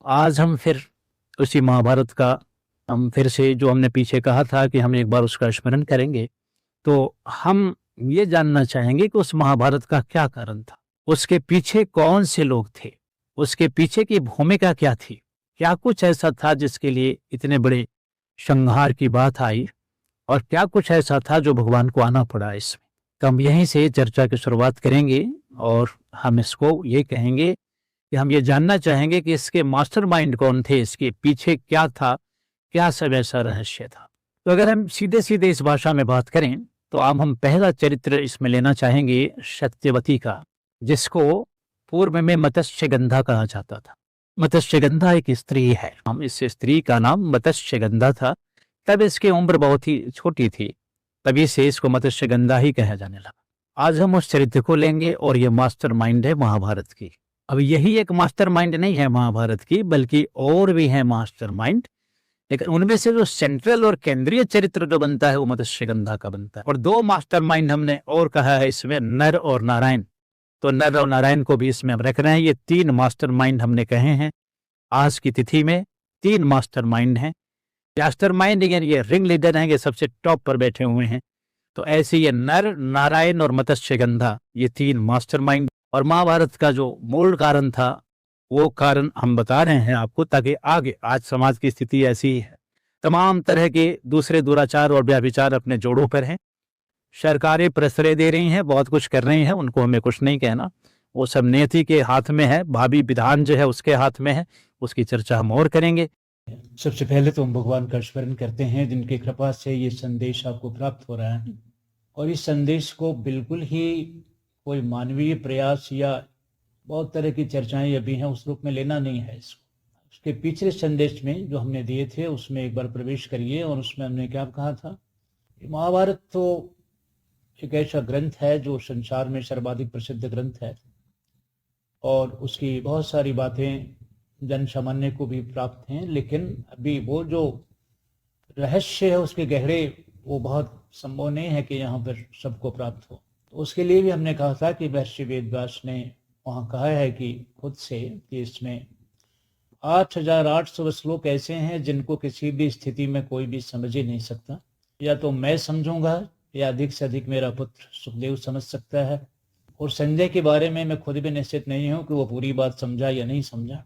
आज हम फिर उसी महाभारत का हम फिर से जो हमने पीछे कहा था कि हम एक बार उसका स्मरण करेंगे। तो हम ये जानना चाहेंगे कि उस महाभारत का क्या कारण था? उसके पीछे कौन से लोग थे? उसके पीछे की भूमिका क्या थी? क्या कुछ ऐसा था जिसके लिए इतने बड़े संहार की बात आई? और क्या कुछ ऐसा था जो भगवान को आना पड़ा इसमें? तो हम यहीं से चर्चा की शुरुआत करेंगे और हम इसको ये कहेंगे कि हम ये जानना चाहेंगे कि इसके मास्टरमाइंड कौन थे, इसके पीछे क्या था, क्या सब ऐसा रहस्य था। तो अगर हम सीधे-सीधे इस भाषा में बात करें, तो अब हम पहला चरित्र इसमें लेना चाहेंगे सत्यवती का, जिसको पूर्व में मत्स्यगंधा कहा जाता था। मत्स्यगंधा एक स्त्री है, हम इस स्त्री का नाम मत्स्यगंधा था। तब इसकी उम्र बहुत ही छोटी थी, तभी से इसको मत्स्यगंधा ही कहा जाने लगा। आज हम उस चरित्र को लेंगे और ये मास्टरमाइंड है महाभारत की। अब यही एक मास्टरमाइंड नहीं है महाभारत की, बल्कि और भी है मास्टरमाइंड, लेकिन उनमें से जो सेंट्रल और केंद्रीय चरित्र जो बनता है वो मत्स्यगंधा का बनता है। और दो मास्टरमाइंड हमने और कहा है इसमें, नर और नारायण। तो नर और नारायण को भी इसमें हम रख रहे हैं। ये तीन मास्टरमाइंड हमने कहे हैं आज की तिथि में। तीन मास्टरमाइंड हैं। मास्टरमाइंड ये रिंग लीडर हैं, ये सबसे टॉप पर बैठे हुए हैं। तो ऐसे ये नर, नारायण और मत्स्यगंधा, ये तीन मास्टरमाइंड। और महाभारत का जो मूल कारण था वो कारण हम बता रहे हैं आपको, ताकि आगे आज समाज की स्थिति ऐसी ही है, तमाम तरह के दूसरे दुराचार और व्यभिचार अपने जोड़ों पर हैं। सरकारें प्रश्रय दे रही हैं, बहुत कुछ कर रही हैं, उनको हमें कुछ नहीं कहना। वो सब नियति के हाथ में है, भावी विधान जो है उसके हाथ में है। उसकी चर्चा हम और करेंगे। सबसे पहले तो हम भगवान का स्मरण करते हैं जिनकी कृपा से ये संदेश आपको प्राप्त हो रहा है। और इस संदेश को बिल्कुल ही कोई मानवीय प्रयास या बहुत तरह की चर्चाएं अभी हैं उस रूप में लेना नहीं है इसको। उसके पिछले संदेश में जो हमने दिए थे उसमें एक बार प्रवेश करिए। और उसमें हमने क्या कहा था? महाभारत तो एक ऐसा ग्रंथ है जो संसार में सर्वाधिक प्रसिद्ध ग्रंथ है और उसकी बहुत सारी बातें जन सामान्य को भी प्राप्त हैं, लेकिन अभी वो जो रहस्य है उसके गहरे वो बहुत संभव नहीं है कि यहाँ पर सबको प्राप्त हो। तो उसके लिए भी हमने कहा था कि महर्षि वेदव्यास ने वहाँ कहा है कि खुद से कि इसमें 8,800 श्लोक ऐसे हैं जिनको किसी भी स्थिति में कोई भी समझ ही नहीं सकता। या तो मैं समझूंगा या अधिक से अधिक मेरा पुत्र सुखदेव समझ सकता है। और संजय के बारे में मैं खुद भी निश्चित नहीं हूं कि वो पूरी बात समझा या नहीं समझा।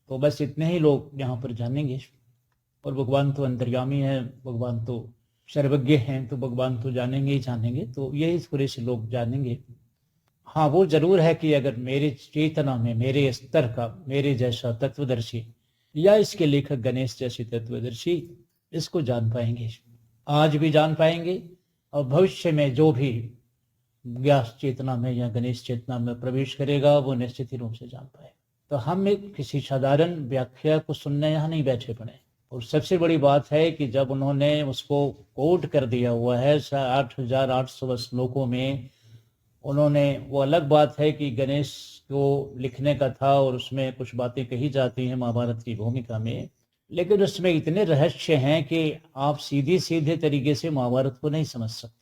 तो बस इतने ही लोग यहाँ पर जानेंगे। और भगवान तो अंतर्यामी है, भगवान तो सर्वज्ञ हैं, तो भगवान तो जानेंगे ही जानेंगे। तो यही थोड़े से लोग जानेंगे। हाँ, वो जरूर है कि अगर मेरे चेतना में मेरे स्तर का मेरे जैसा तत्वदर्शी या इसके लेखक गणेश जैसे तत्वदर्शी इसको जान पाएंगे, आज भी जान पाएंगे, और भविष्य में जो भी व्यास चेतना में या गणेश चेतना में प्रवेश करेगा वो निश्चित ही रूप से जान पाएगा। तो हम एक किसी साधारण व्याख्या को सुनने यहाँ नहीं बैठे पड़े। और सबसे बड़ी बात है कि जब उन्होंने उसको कोट कर दिया हुआ है 8,800 श्लोकों में, उन्होंने वो अलग बात है कि गणेश को लिखने का था और उसमें कुछ बातें कही जाती हैं महाभारत की भूमिका में, लेकिन उसमें इतने रहस्य हैं कि आप सीधे सीधे तरीके से महाभारत को नहीं समझ सकते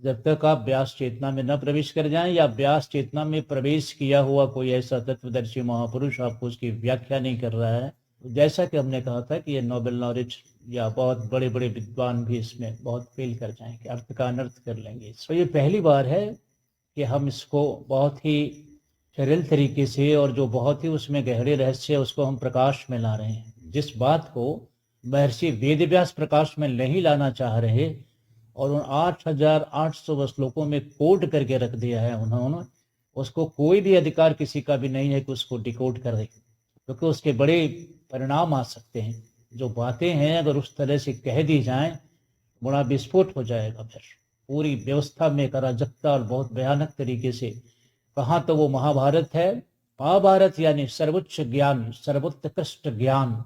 जब तक आप व्यास चेतना में न प्रवेश कर जाएं या व्यास चेतना में प्रवेश किया हुआ कोई ऐसा तत्वदर्शी महापुरुष आपको उसकी व्याख्या नहीं कर रहा है। जैसा कि हमने कहा था कि ये नोबेल नॉलेज या बहुत बड़े बड़े विद्वान भी इसमें बहुत फेल कर जाएंगे, अर्थ का अनर्थ कर लेंगे। तो ये पहली बार है कि हम इसको बहुत ही सरल तरीके से और जो बहुत ही उसमें गहरे रहस्य है उसको हम प्रकाश में ला रहे हैं। जिस बात को महर्षि वेदव्यास प्रकाश में नहीं लाना चाह रहे और उन 8,800 श्लोकों में कोड करके रख दिया है उन्होंने, उसको कोई भी अधिकार किसी का भी नहीं है कि उसको डिकोड कर दे, क्योंकि उसके बड़े परिणाम आ सकते हैं। जो बातें हैं अगर उस तरह से कह दी जाएं बड़ा विस्फोट हो जाएगा। फिर पूरी व्यवस्था में एक अराजकता और बहुत भयानक तरीके से। कहाँ तो वो महाभारत है, महाभारत यानी सर्वोच्च ज्ञान, सर्वोत्कृष्ट ज्ञान।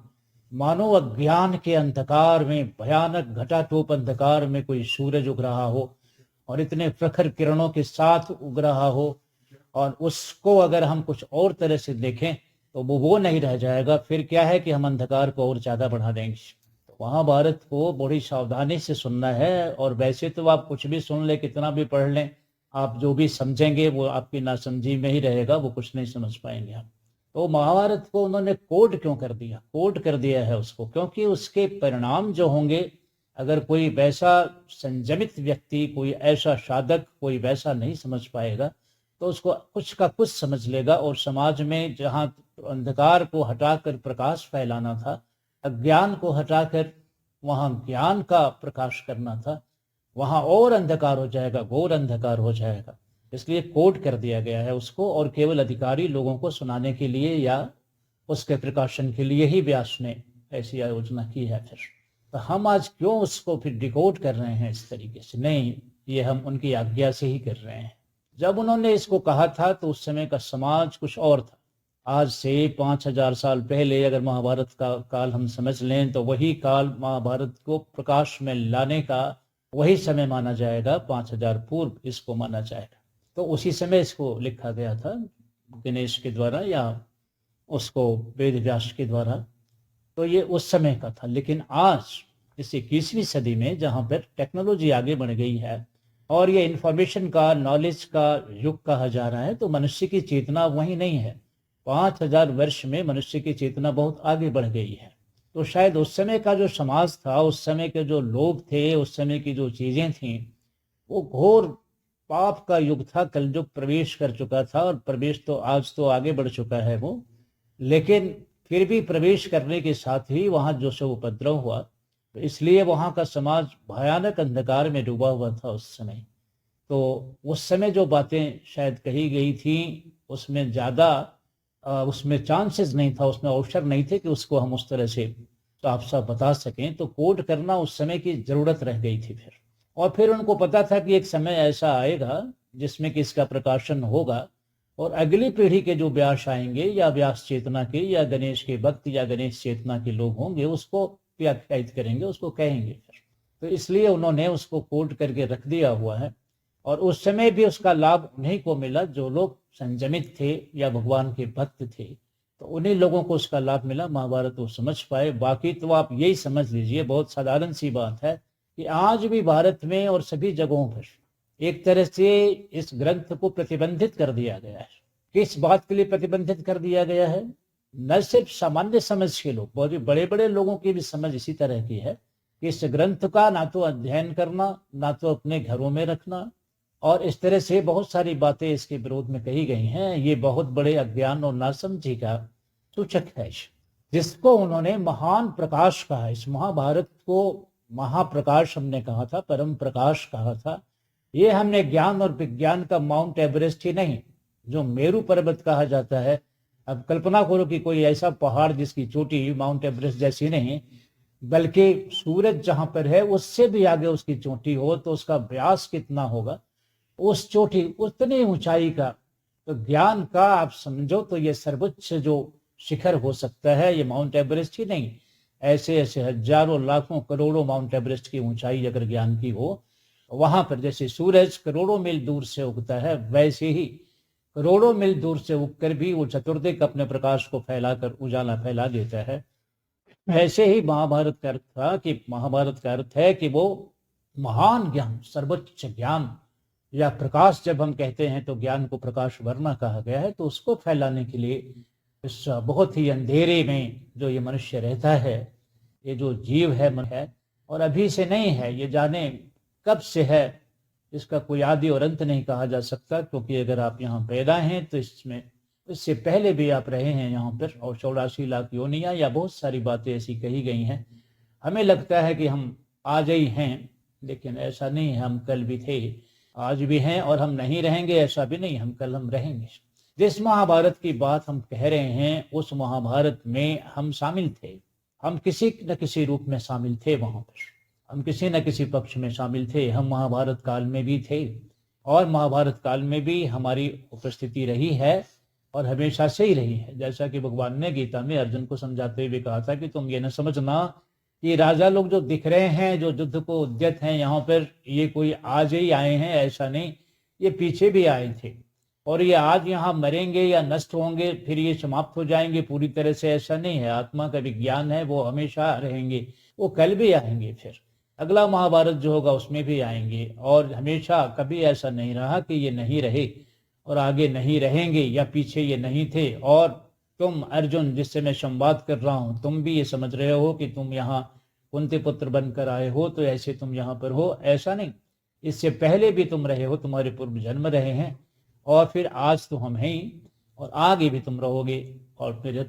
मानो अज्ञान के अंधकार में, भयानक घटाटोप अंधकार में कोई सूरज उग रहा हो और इतने प्रखर किरणों के साथ उग रहा हो, और उसको अगर हम कुछ और तरह से देखें तो वो नहीं रह जाएगा। फिर क्या है कि हम अंधकार को और ज्यादा बढ़ा देंगे। तो महाभारत को बड़ी सावधानी से सुनना है। और वैसे तो आप कुछ भी सुन ले, कितना भी पढ़ लें, आप जो भी समझेंगे वो आपकी नासमझी में ही रहेगा, वो कुछ नहीं समझ पाएंगे आप। तो महाभारत को उन्होंने कोड क्यों कर दिया, कोड कर दिया है उसको, क्योंकि उसके परिणाम जो होंगे, अगर कोई वैसा संयमित व्यक्ति, कोई ऐसा साधक, कोई वैसा नहीं समझ पाएगा तो उसको कुछ का कुछ समझ लेगा, और समाज में जहाँ अंधकार को हटाकर प्रकाश फैलाना था, अज्ञान को हटाकर वहाँ ज्ञान का प्रकाश करना था, वहाँ और अंधकार हो जाएगा, घोर अंधकार हो जाएगा। इसलिए कोड कर दिया गया है उसको, और केवल अधिकारी लोगों को सुनाने के लिए या उसके प्रकाशन के लिए ही व्यास ने ऐसी आयोजना की है। फिर तो हम आज क्यों उसको फिर डिकोड कर रहे हैं इस तरीके से? नहीं, ये हम उनकी आज्ञा से ही कर रहे हैं। जब उन्होंने इसको कहा था तो उस समय का समाज कुछ और था। आज से 5000 साल पहले अगर महाभारत का काल हम समझ लें तो वही काल महाभारत को प्रकाश में लाने का वही समय माना जाएगा, 5000 पूर्व इसको माना जाएगा। तो उसी समय इसको लिखा गया था गणेश के द्वारा या उसको वेद व्यास के द्वारा। तो ये उस समय का था। लेकिन आज इस 21वीं सदी में जहाँ पर टेक्नोलॉजी आगे बढ़ गई है और ये इंफॉर्मेशन का, नॉलेज का युग कहा जा रहा है, तो मनुष्य की चेतना वही नहीं है। 5000 वर्ष में मनुष्य की चेतना बहुत आगे बढ़ गई है। तो शायद उस समय का जो समाज था, उस समय के जो लोग थे, उस समय की जो चीजें थी, वो घोर पाप का युग था। कलयुग प्रवेश कर चुका था, और प्रवेश तो आज तो आगे बढ़ चुका है वो, लेकिन फिर भी प्रवेश करने के साथ ही वहां जो सब उपद्रव हुआ, तो इसलिए वहां का समाज भयानक अंधकार में डूबा हुआ था उस समय। तो उस समय जो बातें शायद कही गई थी उसमें ज्यादा उसमें चांसेस नहीं था, उसमें अवसर नहीं थे कि उसको हम उस तरह से साफ साफ बता सकें। तो कोड करना उस समय की जरूरत रह गई थी फिर। और फिर उनको पता था कि एक समय ऐसा आएगा जिसमें कि इसका प्रकाशन होगा, और अगली पीढ़ी के जो व्यास आएंगे या व्यास चेतना के या गणेश के भक्त या गणेश चेतना के लोग होंगे, उसको व्याख्यायित करेंगे, उसको कहेंगे फिर। तो इसलिए उन्होंने उसको कोड करके रख दिया हुआ है। और उस समय भी उसका लाभ उन्हीं को मिला जो लोग संयमित थे या भगवान के भक्त थे, तो उन्हीं लोगों को उसका लाभ मिला, महाभारत वो समझ पाए। बाकी तो आप यही समझ लीजिए, बहुत साधारण सी बात है कि आज भी भारत में और सभी जगहों पर एक तरह से इस ग्रंथ को प्रतिबंधित कर दिया गया है। किस बात के लिए प्रतिबंधित कर दिया गया है? न सिर्फ सामान्य समझ के लोग, बहुत बड़े बड़े लोगों की भी समझ इसी तरह की है कि इस ग्रंथ का ना तो अध्ययन करना, ना तो अपने घरों में रखना, और इस तरह से बहुत सारी बातें इसके विरोध में कही गई हैं। ये बहुत बड़े अज्ञान और नासमझी का सूचक है, जिसको उन्होंने महान प्रकाश कहा। इस महाभारत को महाप्रकाश हमने कहा था, परम प्रकाश कहा था। ये हमने ज्ञान और विज्ञान का माउंट एवरेस्ट ही नहीं, जो मेरू पर्वत कहा जाता है। अब कल्पना करो कि कोई ऐसा पहाड़ जिसकी चोटी माउंट एवरेस्ट जैसी नहीं, बल्कि सूरज जहां पर है उससे भी आगे उसकी चोटी हो, तो उसका व्यास कितना होगा, उस चोटी उतनी ऊंचाई का। तो ज्ञान का आप समझो तो ये सर्वोच्च जो शिखर हो सकता है, ये माउंट एवरेस्ट ही नहीं, ऐसे ऐसे हजारों लाखों करोड़ों माउंट एवरेस्ट की ऊंचाई अगर ज्ञान की हो, वहां पर जैसे सूरज करोड़ों मील दूर से उगता है, वैसे ही करोड़ों मील दूर से उगकर भी वो चतुर्दिक अपने प्रकाश को फैलाकर उजाला फैला देता है। ऐसे ही महाभारत का अर्थ था कि महाभारत का अर्थ है कि वो महान ज्ञान, सर्वोच्च ज्ञान या प्रकाश जब हम कहते हैं तो ज्ञान को प्रकाश वर्णा कहा गया है, तो उसको फैलाने के लिए इस बहुत ही अंधेरे में जो ये मनुष्य रहता है, ये जो जीव है मन है, और अभी से नहीं है, ये जाने कब से है, इसका कोई आदि और अंत नहीं कहा जा सकता। क्योंकि अगर आप यहाँ पैदा हैं तो इसमें इससे पहले भी आप रहे हैं यहाँ पर, और 84 लाख योनियां या बहुत सारी बातें ऐसी कही गई हैं। हमें लगता है कि हम आज ही हैं, लेकिन ऐसा नहीं है। हम कल भी थे, आज भी हैं, और हम नहीं रहेंगे ऐसा भी नहीं, हम कल हम रहेंगे। जिस महाभारत की बात हम कह रहे हैं, उस महाभारत में हम शामिल थे। हम किसी न किसी रूप में शामिल थे वहां पर, हम किसी न किसी पक्ष में शामिल थे। हम महाभारत काल में भी थे, और महाभारत काल में भी हमारी उपस्थिति रही है, और हमेशा से ही रही है। जैसा कि भगवान ने गीता में अर्जुन को समझाते हुए कहा था कि तुम ये न समझना कि राजा लोग जो दिख रहे हैं, जो युद्ध को उद्यत हैं यहाँ पर, ये कोई आज ही आए हैं, ऐसा नहीं, ये पीछे भी आए थे, और ये आज यहाँ मरेंगे या नष्ट होंगे फिर ये समाप्त हो जाएंगे पूरी तरह से, ऐसा नहीं है। आत्मा का विज्ञान है, वो हमेशा रहेंगे, वो कल भी आएंगे, फिर अगला महाभारत जो होगा उसमें भी आएंगे, और हमेशा कभी ऐसा नहीं रहा कि ये नहीं रहे और आगे नहीं रहेंगे या पीछे ये नहीं थे और तुम अर्जुन जिससे मैं संवाद कर रहा हूँ, तुम भी ये समझ रहे हो कि तुम यहाँ कुंती पुत्र बनकर आए हो तो ऐसे तुम यहाँ पर हो, ऐसा नहीं। इससे पहले भी तुम रहे हो, तुम्हारे पूर्व जन्म रहे हैं, और फिर आज तो हम हैं ही, और आगे भी तुम रहोगे। और फिर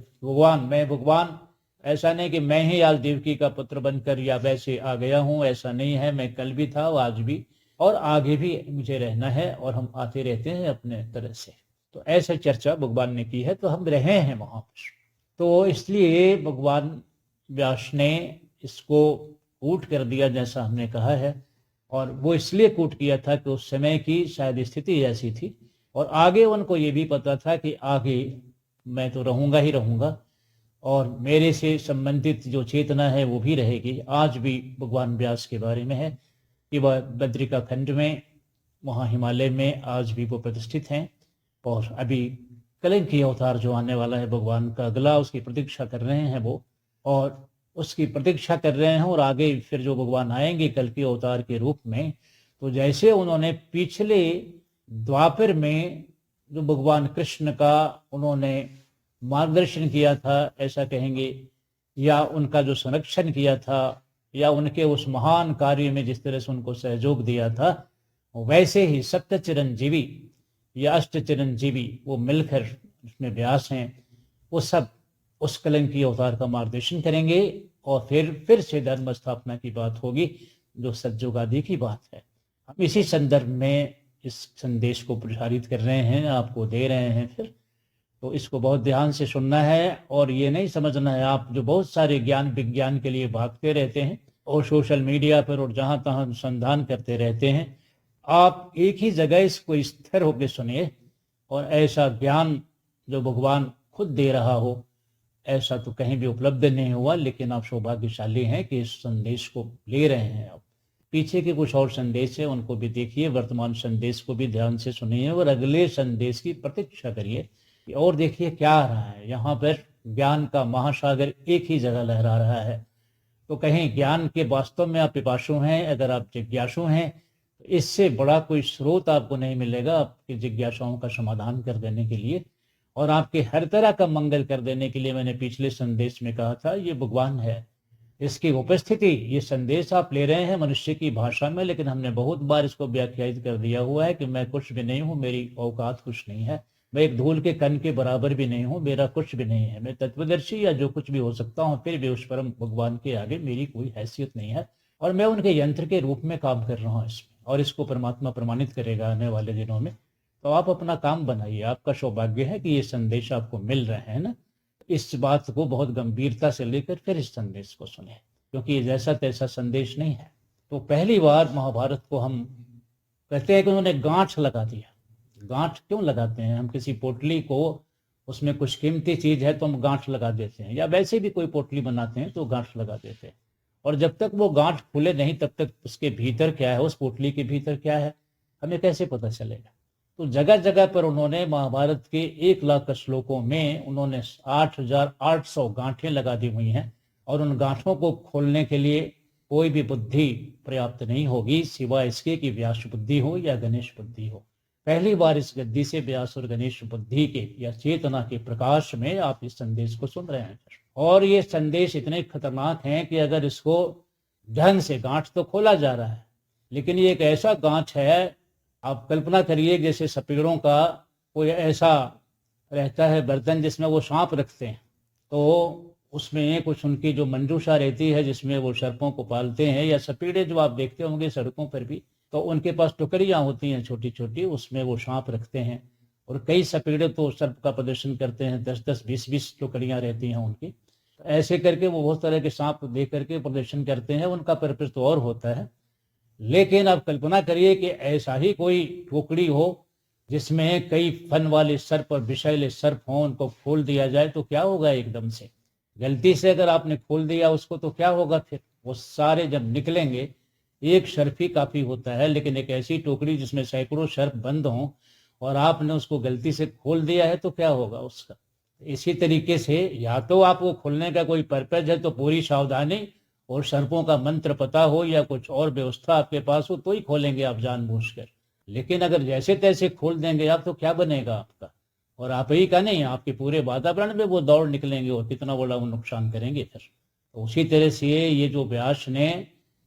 मैं भगवान ऐसा नहीं कि मैं ही आज देवकी का पुत्र बनकर या वैसे आ गया हूँ, ऐसा नहीं है। मैं कल भी था, आज भी, और आगे भी मुझे रहना है, और हम आते रहते हैं अपने तरह से। तो ऐसा चर्चा भगवान ने की है, तो हम रहे हैं वहां पर। तो इसलिए भगवान व्यास ने इसको कूट कर दिया, जैसा हमने कहा है। और वो इसलिए कूट किया था कि उस समय की शायद स्थिति ऐसी थी, और आगे उनको ये भी पता था कि आगे मैं तो रहूंगा ही रहूंगा, और मेरे से संबंधित जो चेतना है वो भी रहेगी। आज भी भगवान व्यास के बारे में है कि वह बद्रिका खंड में, वहाँ हिमालय में आज भी वो प्रतिष्ठित हैं, और अभी कलंकी अवतार जो आने वाला है भगवान का अगला, उसकी प्रतीक्षा कर रहे हैं वो, और उसकी प्रतीक्षा कर रहे हैं। और आगे फिर जो भगवान आएंगे कलकी अवतार के रूप में, तो जैसे उन्होंने पिछले द्वापर में जो भगवान कृष्ण का उन्होंने मार्गदर्शन किया था, ऐसा कहेंगे, या उनका जो संरक्षण किया था, या उनके उस महान कार्य में जिस तरह से उनको सहयोग दिया था, वैसे ही सप्त चिरंजीवी या अष्ट चिरंजीवी वो मिलकर उसमें व्यास हैं, वो सब उस कलंकी अवतार का मार्गदर्शन करेंगे, और फिर से धर्म स्थापना की बात होगी, जो सतयुगादि की बात है। हम इसी संदर्भ में इस संदेश को प्रसारित कर रहे हैं, आपको दे रहे हैं। फिर तो इसको बहुत ध्यान से सुनना है, और ये नहीं समझना है आप जो बहुत सारे ज्ञान विज्ञान के लिए भागते रहते हैं और सोशल मीडिया पर और जहाँ तहाँ अनुसंधान करते रहते हैं। आप एक ही जगह इसको स्थिर होकर सुनिए, और ऐसा ज्ञान जो भगवान खुद दे रहा हो, ऐसा तो कहीं भी उपलब्ध नहीं हुआ। लेकिन आप सौभाग्यशाली हैं कि इस संदेश को ले रहे हैं। आप पीछे के कुछ और संदेश है, उनको भी देखिए, वर्तमान संदेश को भी ध्यान से सुनिए, और अगले संदेश की प्रतीक्षा करिए। और देखिए क्या आ रहा है यहाँ पर, ज्ञान का महासागर एक ही जगह लहरा रहा है। तो कहीं ज्ञान के वास्तव में आप पिपासु हैं, अगर आप जिज्ञासु हैं, तो इससे बड़ा कोई स्रोत आपको नहीं मिलेगा आपकी जिज्ञासाओं का समाधान कर देने के लिए, और आपके हर तरह का मंगल कर देने के लिए। मैंने पिछले संदेश में कहा था, ये भगवान है, इसकी उपस्थिति, ये संदेश आप ले रहे हैं मनुष्य की भाषा में, लेकिन हमने बहुत बार इसको व्याख्यायित कर दिया हुआ है कि मैं कुछ भी नहीं हूँ, मेरी औकात कुछ नहीं है, मैं एक धूल के कण के बराबर भी नहीं हूँ, मेरा कुछ भी नहीं है, मैं तत्वदर्शी या जो कुछ भी हो सकता हूँ, फिर भी उस परम भगवान के आगे मेरी कोई हैसियत नहीं है, और मैं उनके यंत्र के रूप में काम कर रहा हूँ इसमें, और इसको परमात्मा प्रमाणित करेगा आने वाले दिनों में। तो आप अपना काम बनाइए, आपका सौभाग्य है कि ये संदेश आपको मिल रहे हैं ना। इस बात को बहुत गंभीरता से लेकर फिर इस संदेश को सुने, क्योंकि ये जैसा तैसा संदेश नहीं है। तो पहली बार महाभारत को हम कहते हैं कि उन्होंने गांठ लगा दिया। गांठ क्यों लगाते हैं? हम किसी पोटली को, उसमें कुछ कीमती चीज है तो हम गांठ लगा देते हैं, या वैसे भी कोई पोटली बनाते हैं तो गांठ लगा देते हैं, और जब तक वो गांठ खुले नहीं तब तक उसके भीतर क्या है, उस पोटली के भीतर क्या है, हमें कैसे पता चलेगा? तो जगह जगह पर उन्होंने महाभारत के 1,00,000 श्लोकों में उन्होंने 8,800 गांठें लगा दी हुई हैं, और उन गांठों को खोलने के लिए कोई भी बुद्धि पर्याप्त नहीं होगी, सिवाय इसके कि व्यास बुद्धि हो या गणेश बुद्धि हो। पहली बार इस गद्दी से व्यास और गणेश बुद्धि के या चेतना के प्रकाश में आप इस संदेश को सुन रहे हैं। और ये संदेश इतने खतरनाक हैं कि अगर इसको ढंग से, गांठ तो खोला जा रहा है, लेकिन ये एक ऐसा गांठ है, आप कल्पना करिए जैसे सपेड़ों का कोई ऐसा रहता है बर्तन जिसमें वो सांप रखते हैं, तो उसमें कुछ उनकी जो मंजूषा रहती है जिसमें वो सर्पों को पालते हैं, या सपेड़े जो आप देखते होंगे सड़कों पर भी, तो उनके पास टुकड़ियां होती हैं छोटी छोटी, उसमें वो सांप रखते हैं। और कई सपेड़े तो सर्प का प्रदर्शन करते हैं, 10-10, 20-20 टुकड़ियां रहती हैं उनकी। तो ऐसे करके वो बहुत तरह के सांप दे करके प्रदर्शन करते हैं, उनका पर्पस तो और होता है। लेकिन आप कल्पना करिए कि ऐसा ही कोई टोकरी हो जिसमें कई फन वाले सर्प और विषैले सर्प हों, उनको खोल दिया जाए तो क्या होगा? एकदम से गलती से अगर आपने खोल दिया उसको तो क्या होगा? फिर वो सारे जब निकलेंगे, एक सर्प ही काफी होता है, लेकिन एक ऐसी टोकरी जिसमें सैकड़ों सर्प बंद हों और आपने उसको गलती से खोल दिया है तो क्या होगा उसका? इसी तरीके से या तो आपको खोलने का कोई पर्पज है तो पूरी सावधानी और सर्पों का मंत्र पता हो या कुछ और व्यवस्था आपके पास हो तो ही खोलेंगे आप जानबूझकर। लेकिन अगर जैसे तैसे खोल देंगे आप तो क्या बनेगा आपका? और आप ही का नहीं, आपके पूरे वातावरण में वो दौड़ निकलेंगे और कितना बड़ा वो नुकसान करेंगे फिर। तो उसी तरह से ये जो व्यास ने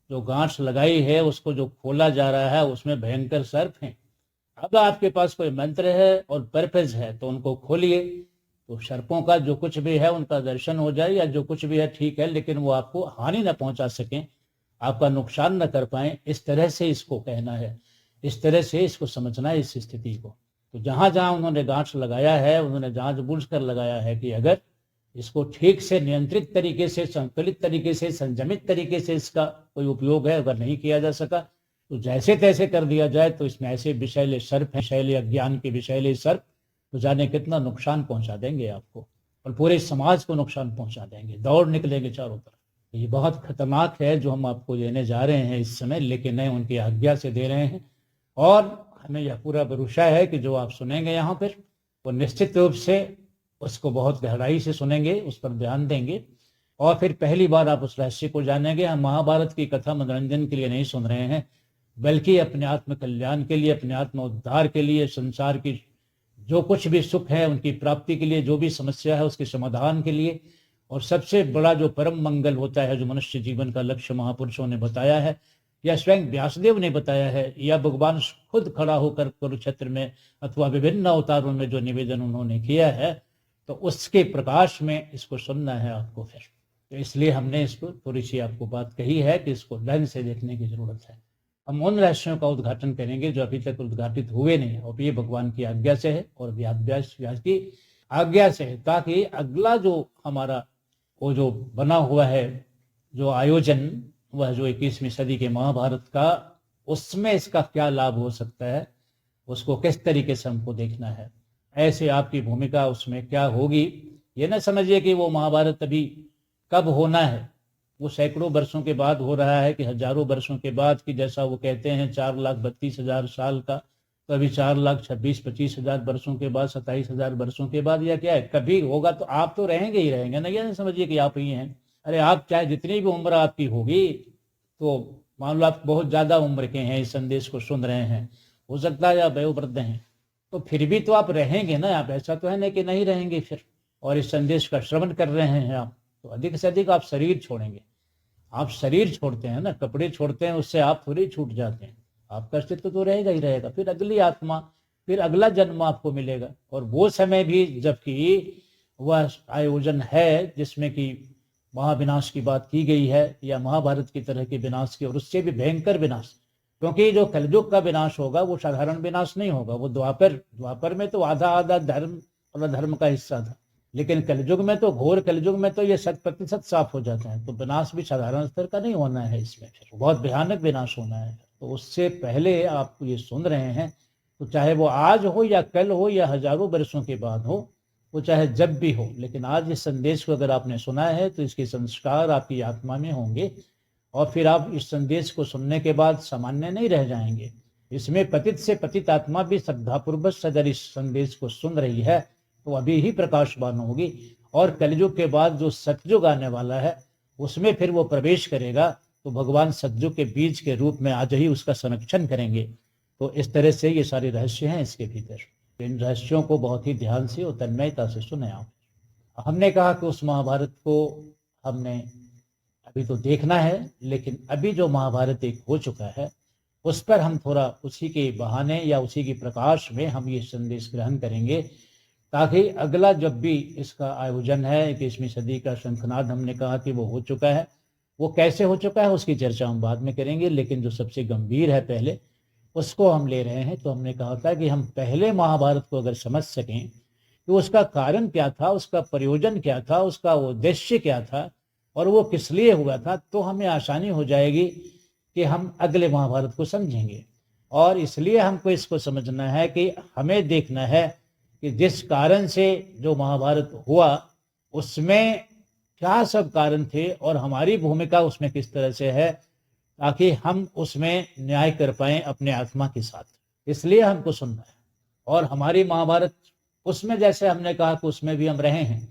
जो गांठ लगाई है उसको जो खोला जा रहा है उसमें भयंकर सर्प हैं। अब आपके पास कोई मंत्र है और पर्पज है तो उनको खोलिए, तो सर्पों का जो कुछ भी है उनका दर्शन हो जाए, या जो कुछ भी है ठीक है, लेकिन वो आपको हानि न पहुंचा सकें, आपका नुकसान न कर पाए। इस तरह से इसको कहना है, इस तरह से इसको समझना है इस स्थिति को। तो जहां जहां उन्होंने गांठ लगाया है, उन्होंने जानबूझ कर लगाया है कि अगर इसको ठीक से नियंत्रित तरीके से, संतुलित तरीके से, संयमित तरीके से इसका कोई उपयोग है अगर नहीं किया जा सका, तो जैसे तैसे कर दिया जाए तो इसमें ऐसे विषैले सर्प हैं, विषैले अज्ञान के विषैले सर्प, तो जाने कितना नुकसान पहुंचा देंगे आपको और पूरे समाज को नुकसान पहुंचा देंगे, दौड़ निकलेंगे चारों तरफ। ये बहुत खतरनाक है जो हम आपको देने जा रहे हैं इस समय, लेकिन नहीं, उनकी आज्ञा से दे रहे हैं। और हमें यह पूरा भरोसा है कि जो आप सुनेंगे यहाँ पर वो निश्चित रूप से उसको बहुत गहराई से सुनेंगे, उस पर ध्यान देंगे, और फिर पहली बार आप उस रहस्य को जानेंगे। हम महाभारत की कथा मनोरंजन के लिए नहीं सुन रहे हैं, बल्कि अपने आत्म कल्याण के लिए, अपने आत्म उद्धार के लिए, संसार की जो कुछ भी सुख है उनकी प्राप्ति के लिए, जो भी समस्या है उसके समाधान के लिए, और सबसे बड़ा जो परम मंगल होता है, जो मनुष्य जीवन का लक्ष्य महापुरुषों ने बताया है, या स्वयं व्यासदेव ने बताया है, या भगवान खुद खड़ा होकर कुरुक्षेत्र में अथवा विभिन्न अवतारों में जो निवेदन उन्होंने किया है, तो उसके प्रकाश में इसको सुनना है आपको फिर। तो इसलिए हमने इसको थोड़ी सी आपको बात कही है कि इसको ढंग से देखने की जरूरत है। हम उन रहस्यों का उद्घाटन करेंगे जो अभी तक उद्घाटित हुए नहीं, और ये भगवान की आज्ञा से है और व्यास की आज्ञा से है, ताकि अगला जो हमारा वो जो बना हुआ है जो आयोजन, वह जो 21वीं सदी के महाभारत का, उसमें इसका क्या लाभ हो सकता है, उसको किस तरीके से हमको देखना है, ऐसे आपकी भूमिका उसमें क्या होगी। ये ना समझिए कि वो महाभारत अभी कब होना है, वो सैकड़ों वर्षों के बाद हो रहा है कि हजारों वर्षों के बाद, कि जैसा वो कहते हैं 4,32,000 साल का, तो अभी 4,26,25,000 वर्षों के बाद, 27,000 वर्षों के बाद, या क्या है, कभी होगा तो आप तो रहेंगे ही रहेंगे ना। ये नहीं समझिए कि आप ही हैं। अरे आप चाहे जितनी भी उम्र आपकी होगी, तो मान लो आप बहुत ज्यादा उम्र के हैं, इस संदेश को सुन रहे हैं, हो सकता है आप वयोवृद्ध हैं, तो फिर भी तो आप रहेंगे ना। आप ऐसा तो है नहीं कि नहीं रहेंगे फिर, और इस संदेश का श्रवण कर रहे हैं आप, तो अधिक से अधिक आप शरीर छोड़ेंगे। आप शरीर छोड़ते हैं ना, कपड़े छोड़ते हैं, उससे आप थोड़ी छूट जाते हैं, आपका अस्तित्व तो रहेगा ही रहेगा। फिर अगली आत्मा, फिर अगला जन्म आपको मिलेगा, और वो समय भी जबकि वह आयोजन है जिसमें कि महाविनाश की बात की गई है, या महाभारत की तरह के विनाश की, और उससे भी भयंकर विनाश। क्योंकि जो कलयुग का विनाश होगा वो साधारण विनाश नहीं होगा। वो द्वापर में तो आधा आधा धर्म और अधर्म का हिस्सा था, लेकिन कलयुग में तो, घोर कलयुग में तो ये 100% साफ हो जाता है। तो विनाश भी साधारण स्तर का नहीं होना है, इसमें फिर बहुत भयानक विनाश होना है। तो उससे पहले आप ये सुन रहे हैं, तो चाहे वो आज हो या कल हो या हजारों वर्षों के बाद हो, वो चाहे जब भी हो, लेकिन आज इस संदेश को अगर आपने सुना है तो इसके संस्कार आपकी आत्मा में होंगे, और फिर आप इस संदेश को सुनने के बाद सामान्य नहीं रह जाएंगे। इसमें पतित से पतित आत्मा भी श्रद्धापूर्वक अगर इस संदेश को सुन रही है तो अभी ही प्रकाशवान होगी, और कलयुग के बाद जो सतयुग आने वाला है उसमें फिर वो प्रवेश करेगा, तो भगवान सतयुग के बीज के रूप में आज ही उसका संरक्षण करेंगे। तो इस तरह से ये सारे रहस्य हैं इसके भीतर। इन रहस्यों को बहुत ही ध्यान से और तन्मयता से सुने आप। हमने कहा कि उस महाभारत को हमने अभी तो देखना है, लेकिन अभी जो महाभारत एक हो चुका है उस पर हम थोड़ा उसी के बहाने या उसी के प्रकाश में हम ये संदेश ग्रहण करेंगे, ताकि अगला जब भी इसका आयोजन है 21वीं सदी का शंखनाद, हमने कहा कि वो हो चुका है, वो कैसे हो चुका है उसकी चर्चा हम बाद में करेंगे, लेकिन जो सबसे गंभीर है पहले उसको हम ले रहे हैं। तो हमने कहा था कि हम पहले महाभारत को अगर समझ सकें कि उसका कारण क्या था, उसका प्रयोजन क्या था, उसका उद्देश्य क्या था, और वो किस लिए हुआ था, तो हमें आसानी हो जाएगी कि हम अगले महाभारत को समझेंगे। और इसलिए हमको इसको समझना है कि हमें देखना है कि जिस कारण से जो महाभारत हुआ उसमें क्या सब कारण थे और हमारी भूमिका उसमें किस तरह से है, ताकि हम उसमें न्याय कर पाए अपने आत्मा के साथ। इसलिए हमको सुनना है। और हमारी महाभारत उसमें, जैसे हमने कहा कि उसमें भी हम रहे हैं,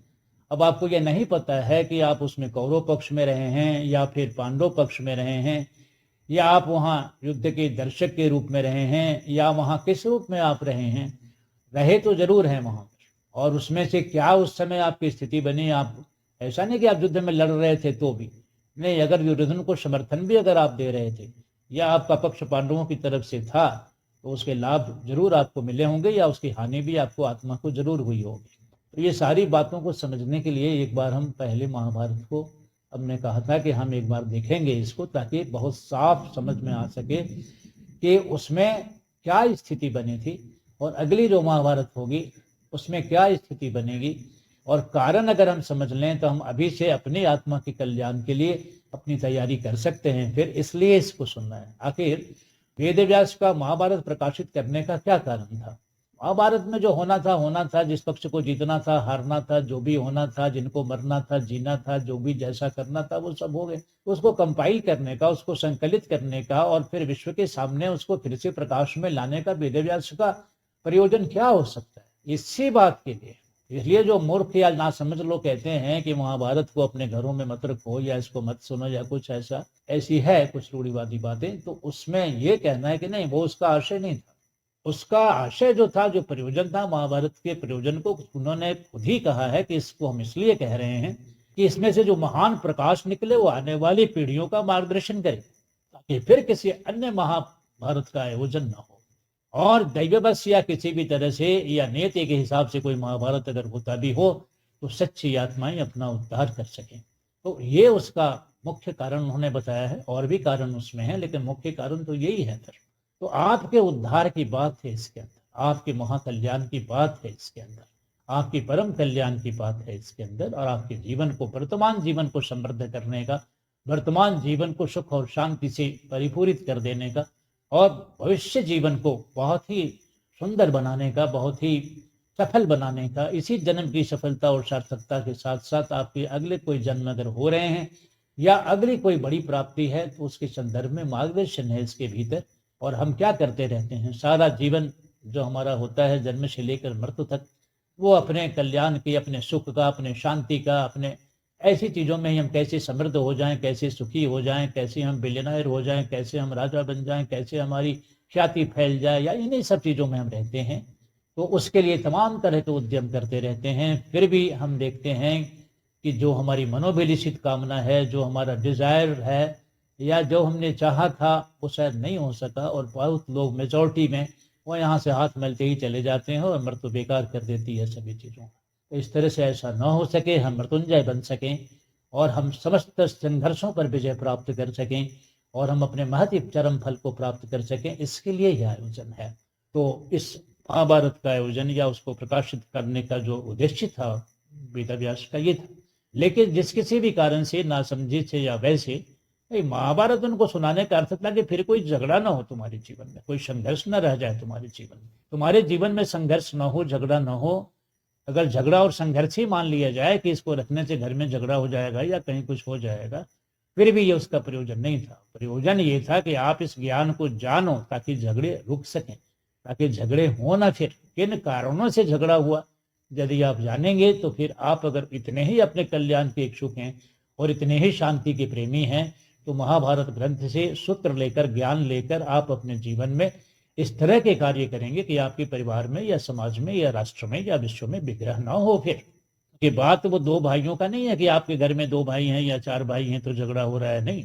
अब आपको ये नहीं पता है कि आप उसमें कौरव पक्ष में रहे हैं या फिर पांडव पक्ष में रहे हैं, या आप वहाँ युद्ध के दर्शक के रूप में रहे हैं, या वहाँ किस रूप में आप रहे हैं। रहे तो जरूर हैं वहाँ पर, और उसमें से क्या उस समय आपकी स्थिति बनी। आप ऐसा नहीं कि आप युद्ध में लड़ रहे थे तो भी नहीं, अगर दुर्योधन को समर्थन भी अगर आप दे रहे थे या आपका पक्ष पांडवों की तरफ से था तो उसके लाभ जरूर आपको मिले होंगे या उसकी हानि भी आपको आत्मा को जरूर हुई होगी। तो ये सारी बातों को समझने के लिए एक बार हम पहले महाभारत को, हमने कहा था कि हम एक बार देखेंगे इसको ताकि बहुत साफ समझ में आ सके कि उसमें क्या स्थिति बनी थी और अगली जो महाभारत होगी उसमें क्या स्थिति बनेगी। और कारण अगर हम समझ लें तो हम अभी से अपनी आत्मा के कल्याण के लिए अपनी तैयारी कर सकते हैं। फिर इसलिए इसको सुनना है। आखिर वेद व्यास का महाभारत प्रकाशित करने का क्या कारण था। महाभारत में जो होना था, जिस पक्ष को जीतना था, हारना था, जो भी होना था, जिनको मरना था, जीना था, जो भी जैसा करना था वो सब हो गए। उसको कंपाइल करने का, उसको संकलित करने का और फिर विश्व के सामने उसको फिर से प्रकाश में लाने का वेद व्यास का प्रयोजन क्या हो सकता है। इसी बात के लिए, इसलिए जो मूर्ख या ना समझ लोग कहते हैं कि महाभारत को अपने घरों में मत रखो या इसको मत सुनो या कुछ ऐसा, ऐसी है कुछ रूढ़िवादी बातें, तो उसमें ये कहना है कि नहीं, वो उसका आशय नहीं था। उसका आशय जो था, जो प्रयोजन था, महाभारत के प्रयोजन को उन्होंने खुद ही कहा है कि इसको हम इसलिए कह रहे हैं कि इसमें से जो महान प्रकाश निकले वो आने वाली पीढ़ियों का मार्गदर्शन करे ताकि फिर किसी अन्य महाभारत का आयोजन न हो। और दैववश या किसी भी तरह से या नियति के हिसाब से कोई महाभारत अगर होता भी हो तो सच्ची आत्माएं अपना उद्धार कर सकें। तो ये उसका मुख्य कारण उन्होंने बताया है। और भी कारण उसमें है लेकिन मुख्य कारण तो यही है। फिर तो आपके उद्धार की बात है इसके अंदर, आपके महाकल्याण की बात है इसके अंदर, आपकी परम कल्याण की बात है इसके अंदर। और आपके जीवन को, वर्तमान जीवन को समृद्ध करने का, वर्तमान जीवन को सुख और शांति से परिपूरित कर देने का और भविष्य जीवन को बहुत ही सुंदर बनाने का, बहुत ही सफल बनाने का, इसी जन्म की सफलता और सार्थकता के साथ साथ आपके अगले कोई जन्म अगर हो रहे हैं या अगली कोई बड़ी प्राप्ति है तो उसके संदर्भ में मार्गदर्शन है इसके भीतर। और हम क्या करते रहते हैं सारा जीवन जो हमारा होता है जन्म से लेकर मृत्यु तक, वो अपने कल्याण की, अपने सुख का, अपने शांति का, अपने ऐसी चीज़ों में ही हम कैसे समृद्ध हो जाएं, कैसे सुखी हो जाएं, कैसे हम बिलियनर हो जाएं, कैसे हम राजा बन जाएं, कैसे हमारी ख्याति फैल जाए, या इन्हीं सब चीज़ों में हम रहते हैं। तो उसके लिए तमाम तरह के उद्यम करते रहते हैं। फिर भी हम देखते हैं कि जो हमारी मनोभिलिषित कामना है, जो हमारा डिजायर है या जो हमने चाहा था वो शायद नहीं हो सका। और बहुत लोग मेजॉरिटी में वो यहाँ से हाथ मलते ही चले जाते हैं और मृत्यु बेकार कर देती है सभी चीज़ों। तो इस तरह से ऐसा न हो सके, हम मृत्युंजय बन सकें और हम समस्त संघर्षों पर विजय प्राप्त कर सकें और हम अपने महती चरम फल को प्राप्त कर सकें, इसके लिए यह आयोजन है। तो इस महाभारत का आयोजन या उसको प्रकाशित करने का जो उद्देश्य था वेद व्यास का ये था। लेकिन जिस किसी भी कारण से नासमझी से या वैसे महाभारत उनको सुनाने का अर्थ था कि फिर कोई झगड़ा ना हो तुम्हारे जीवन में, कोई संघर्ष न रह जाए तुम्हारे जीवन में, तुम्हारे जीवन में संघर्ष न हो, झगड़ा न हो। अगर झगड़ा और संघर्ष ही मान लिया जाए कि इसको रखने से घर में झगड़ा हो जाएगा या कहीं कुछ हो जाएगा, फिर भी ये उसका प्रयोजन नहीं था। प्रयोजन ये था कि आप इस ज्ञान को जानो ताकि झगड़े रुक सकें, ताकि झगड़े हो ना। फिर किन कारणों से झगड़ा हुआ यदि आप जानेंगे तो फिर आप अगर इतने ही अपने कल्याण के इच्छुक हैं और इतने ही शांति के प्रेमी हैं तो महाभारत ग्रंथ से सूत्र लेकर, ज्ञान लेकर आप अपने जीवन में इस तरह के कार्य करेंगे कि आपके परिवार में या समाज में या राष्ट्र में या विश्व में विग्रह ना हो। फिर ये बात वो दो भाइयों का नहीं है कि आपके घर में दो भाई हैं या चार भाई हैं तो झगड़ा हो रहा है, नहीं।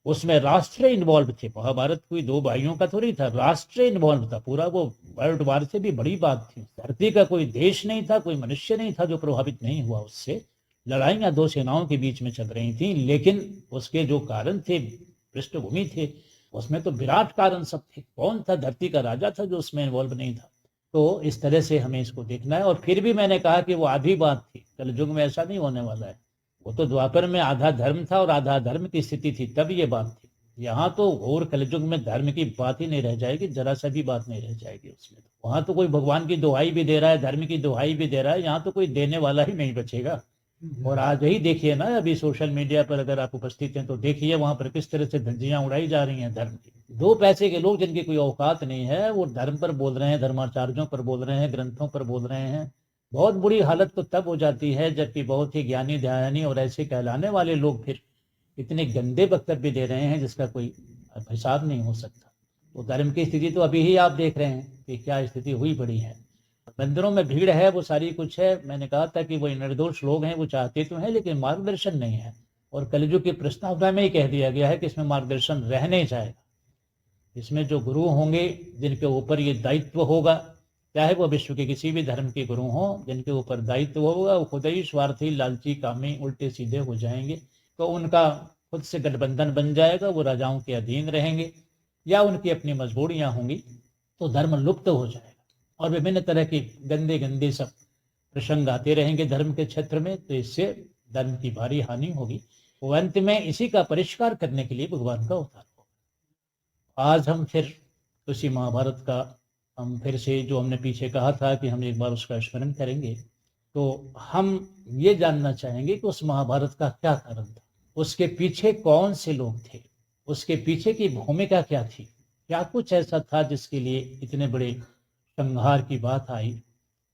उसमें राष्ट्र इन्वॉल्व थे। महाभारत कोई दो भाइयों का थोड़ी था, राष्ट्र इन्वॉल्व था पूरा। वो वर्ल्ड वार से भी बड़ी बात थी। धरती का कोई देश नहीं था, कोई मनुष्य नहीं था जो प्रभावित नहीं हुआ उससे। लड़ाइयां दो सेनाओं के बीच में चल रही थी, लेकिन उसके जो कारण थे, पृष्ठभूमि थे, उसमें तो विराट कारण सब थे। कौन था धरती का राजा था जो उसमें इन्वॉल्व नहीं था। तो इस तरह से हमें इसको देखना है। और फिर भी मैंने कहा कि वो आधी बात थी, कलयुग में ऐसा नहीं होने वाला है। वो तो द्वापर में आधा धर्म था और आधा धर्म की स्थिति थी, तब ये बात थी। यहाँ तो और कलयुग में धर्म की बात ही नहीं रह जाएगी, जरा सा भी बात नहीं रह जाएगी उसमें। तो वहां तो कोई भगवान की दुहाई भी दे रहा है, धर्म की दुहाई भी दे रहा है, यहाँ तो कोई देने वाला ही नहीं बचेगा। और आज ही देखिए ना, अभी सोशल मीडिया पर अगर आप उपस्थित हैं तो देखिए वहां पर किस तरह से धज्जियां उड़ाई जा रही हैं धर्म की। दो पैसे के लोग जिनकी कोई औकात नहीं है वो धर्म पर बोल रहे हैं, धर्माचार्यों पर बोल रहे हैं, ग्रंथों पर बोल रहे हैं। बहुत बुरी हालत तो तब हो जाती है जबकि बहुत ही ज्ञानी ध्यानी और ऐसे कहलाने वाले लोग फिर इतने गंदे वक्तव्य दे रहे हैं जिसका कोई हिसाब नहीं हो सकता। तो धर्म की स्थिति तो अभी ही आप देख रहे हैं कि क्या स्थिति हुई पड़ी है। मंदिरों में भीड़ है, वो सारी कुछ है। मैंने कहा था कि वो निर्दोष लोग हैं, वो चाहते तो हैं लेकिन मार्गदर्शन नहीं है। और कलयुग की प्रस्तावना में ही कह दिया गया है कि इसमें मार्गदर्शन रहने जाएगा। इसमें जो गुरु होंगे, जिनके ऊपर ये दायित्व होगा, चाहे वो विश्व के किसी भी धर्म के गुरु हों, जिनके ऊपर दायित्व होगा, वो खुद ही स्वार्थी, लालची, कामी, उल्टे सीधे हो जाएंगे। तो उनका खुद से गठबंधन बन जाएगा, वो राजाओं के अधीन रहेंगे या उनकी अपनी मजबूरियां होंगी, तो धर्म लुप्त हो जाएगा और विभिन्न तरह के गंदे गंदे सब प्रसंग आते रहेंगे धर्म के क्षेत्र में। तो इससे धर्म की भारी हानि होगी। वो अंत में इसी का परिष्कार करने के लिए भगवान का अवतार होगा। आज हम फिर उसी महाभारत का हम फिर से, जो हमने पीछे कहा था कि हम एक बार उसका स्मरण करेंगे, तो हम ये जानना चाहेंगे कि उस महाभारत का क्या कारण था, उसके पीछे कौन से लोग थे, उसके पीछे की भूमिका क्या थी, क्या कुछ ऐसा था जिसके लिए इतने बड़े संहार की बात आई,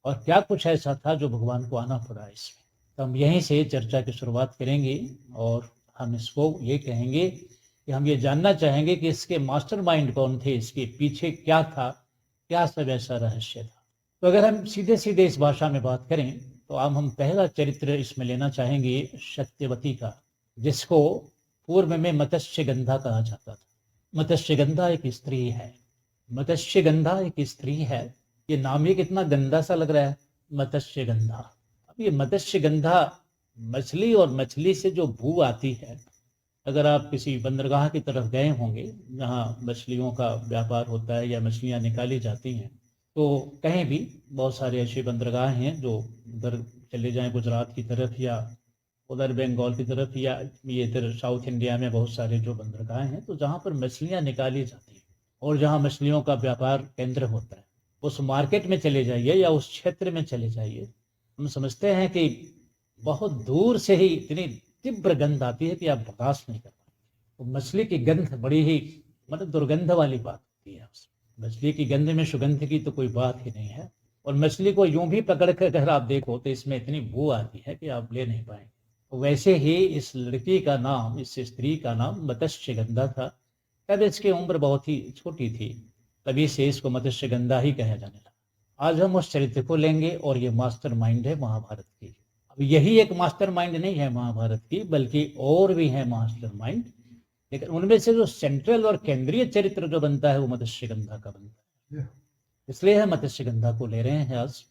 और क्या कुछ ऐसा था जो भगवान को आना पड़ा इसमें। तो हम यहीं से चर्चा की शुरुआत करेंगे और हम इसको ये कहेंगे कि हम ये जानना चाहेंगे कि इसके मास्टरमाइंड कौन थे, इसके पीछे क्या था, क्या सब ऐसा रहस्य था। तो अगर हम सीधे सीधे इस भाषा में बात करें तो हम पहला चरित्र इसमें लेना चाहेंगे सत्यवती का, जिसको पूर्व में मत्स्यगंधा कहा जाता था। मत्स्यगंधा एक स्त्री है। मत्स्यगंधा एक स्त्री है। ये नाम ही कितना गंदा सा लग रहा है, मत्स्यगंधा। अब ये मत्स्यगंधा, मछली और मछली से जो बू आती है, अगर आप किसी बंदरगाह की तरफ गए होंगे जहाँ मछलियों का व्यापार होता है या मछलियाँ निकाली जाती हैं, तो कहीं भी बहुत सारे ऐसे बंदरगाह हैं जो उधर चले जाएं गुजरात की तरफ या उधर बंगाल की तरफ या ये इधर साउथ इंडिया में बहुत सारे जो बंदरगाह हैं, तो जहाँ पर मछलियाँ निकाली जाती हैं और जहाँ मछलियों का व्यापार केंद्र होता है, उस मार्केट में चले जाइए या उस क्षेत्र में चले जाइए, हम समझते हैं कि बहुत दूर से ही इतनी तीव्र गंध आती है कि आप बर्दाश्त नहीं कर पाएंगे। तो मछली की गंध बड़ी ही मतलब दुर्गंध वाली बात होती है। मछली की गंध में सुगंध की तो कोई बात ही नहीं है। और मछली को यूं भी पकड़ कर अगर आप देखो तो इसमें इतनी बू आती है कि आप ले नहीं पाएंगे। तो वैसे ही इस लड़की का नाम, इस स्त्री का नाम मत्स्यगंधा था। तब इसकी उम्र बहुत ही छोटी थी, तभी से इसको मत्स्यगंधा ही कहा जाने लगा। आज हम उस चरित्र को लेंगे और ये मास्टरमाइंड है महाभारत की। अब यही एक मास्टरमाइंड नहीं है महाभारत की, बल्कि और भी है मास्टरमाइंड, लेकिन उनमें से जो सेंट्रल और केंद्रीय चरित्र जो बनता है वो मत्स्यगंधा का बनता है। इसलिए हम मत्स्यगंधा को ले रहे हैं आज।